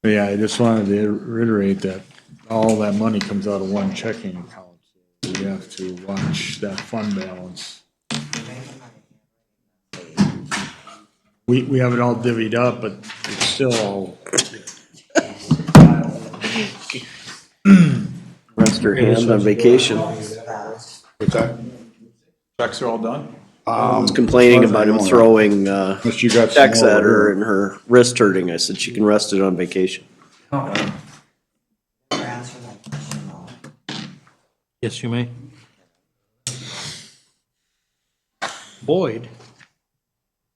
Yeah, I just wanted to reiterate that all that money comes out of one checking account. So we have to watch that fund balance. We have it all divvied up, but it's still all. Rest her hand on vacation. What's that? Checks are all done? I was complaining about him throwing Unless you got some checks more at her over and her wrist hurting. I said she can rest it on vacation. Yes, you may. Boyd?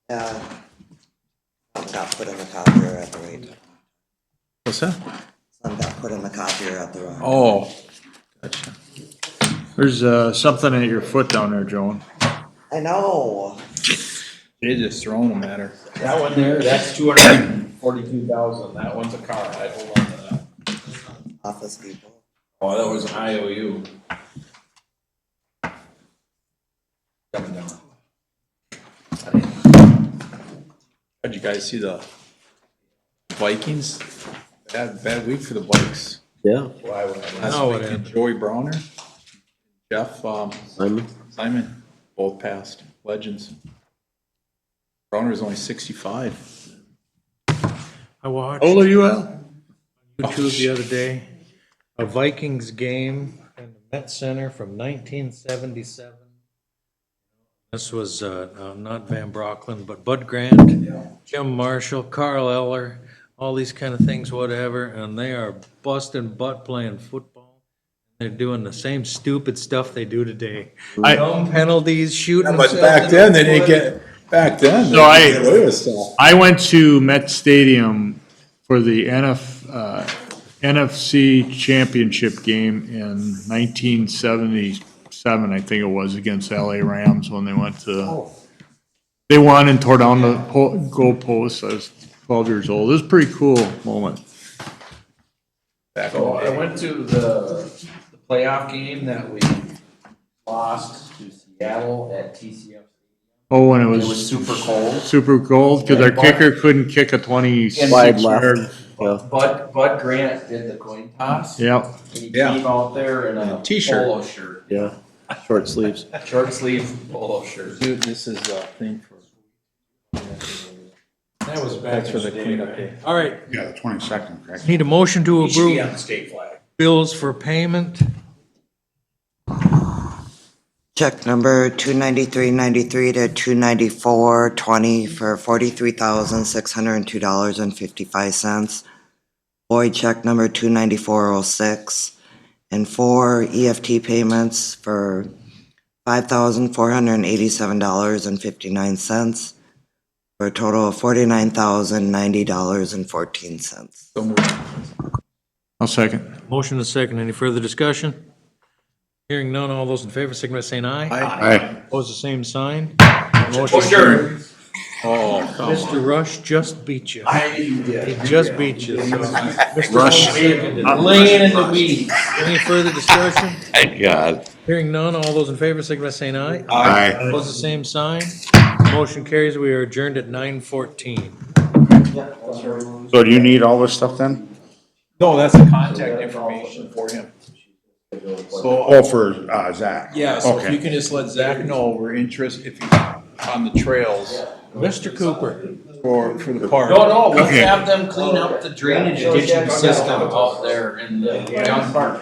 Got put in the copier at the right time. What's that? Some got put in the copier at the wrong. Oh, gotcha. There's something at your foot down there, Joan. I know. They just throwing them at her. That one there, that's 242,000. That one's a car. I hold on to that. Office Depot. Oh, that was an IOU. Coming down. How'd you guys see the Vikings? Bad week for the Vikes. Yeah. Why would I? Last weekend, Joey Browner, Jeff, Simon, both passed, legends. Browner was only 65. I watched. How old are you, Al? YouTube the other day, a Vikings game in the Met Center from 1977. This was not Van Brocklin, but Bud Grant, Jim Marshall, Carl Eller, all these kind of things, whatever, and they are busting butt playing football. They're doing the same stupid stuff they do today. Dumb penalties, shooting. But themselves back in then, the they didn't foot. get, back then. So they didn't get away with stuff. I went to Met Stadium for the NFC Championship game in 1977, I think it was, against LA Rams when they went to. They won and tore down the goal post. I was 12 years old. It was a pretty cool moment. So I went to the playoff game that we lost to Seattle at TCF. Oh, and it It was. was super cold. Super cold, because our And kicker couldn't kick a 26 Wide left. yard. Bud Grant did the coin toss. Yep. And he came out there in a T-shirt. polo shirt. Yeah, short sleeves. Short sleeve polo shirt. Dude, this is a thing for. That was back That's for in the the day, cleanup right? day. All right, Yeah, the 22nd, correct? need a motion to He should be on approve the state flag. bills for payment. Check number 293.93 to 294.20 for $43,602.55. Boyd check number 294.06 and 4 EFT payments for $5,487.59 for a total of $49,090.14. So moved. I'll second. Motion and second. Any further discussion? Hearing none, all those in favor, signify by saying aye. Aye. Opposed, the same sign. Motion carried. Mr. Rush just beat you. He He just beat you. So Mr. Rush. Holmes seconded. Laying in the weeds. Any further discussion? God. Hearing none, all those in favor, signify by saying aye. Aye. Opposed, the same sign. Motion carries. We are adjourned at 9:14. So do you need all this stuff then? No, that's the contact information for him. So, Oh, for Zach? yeah, so if Okay. you can just let Zach know we're interested, if he's on the trails Mr. Cooper. for the park. No, let's Okay. have them clean up the drainage ditching system out there in the young park.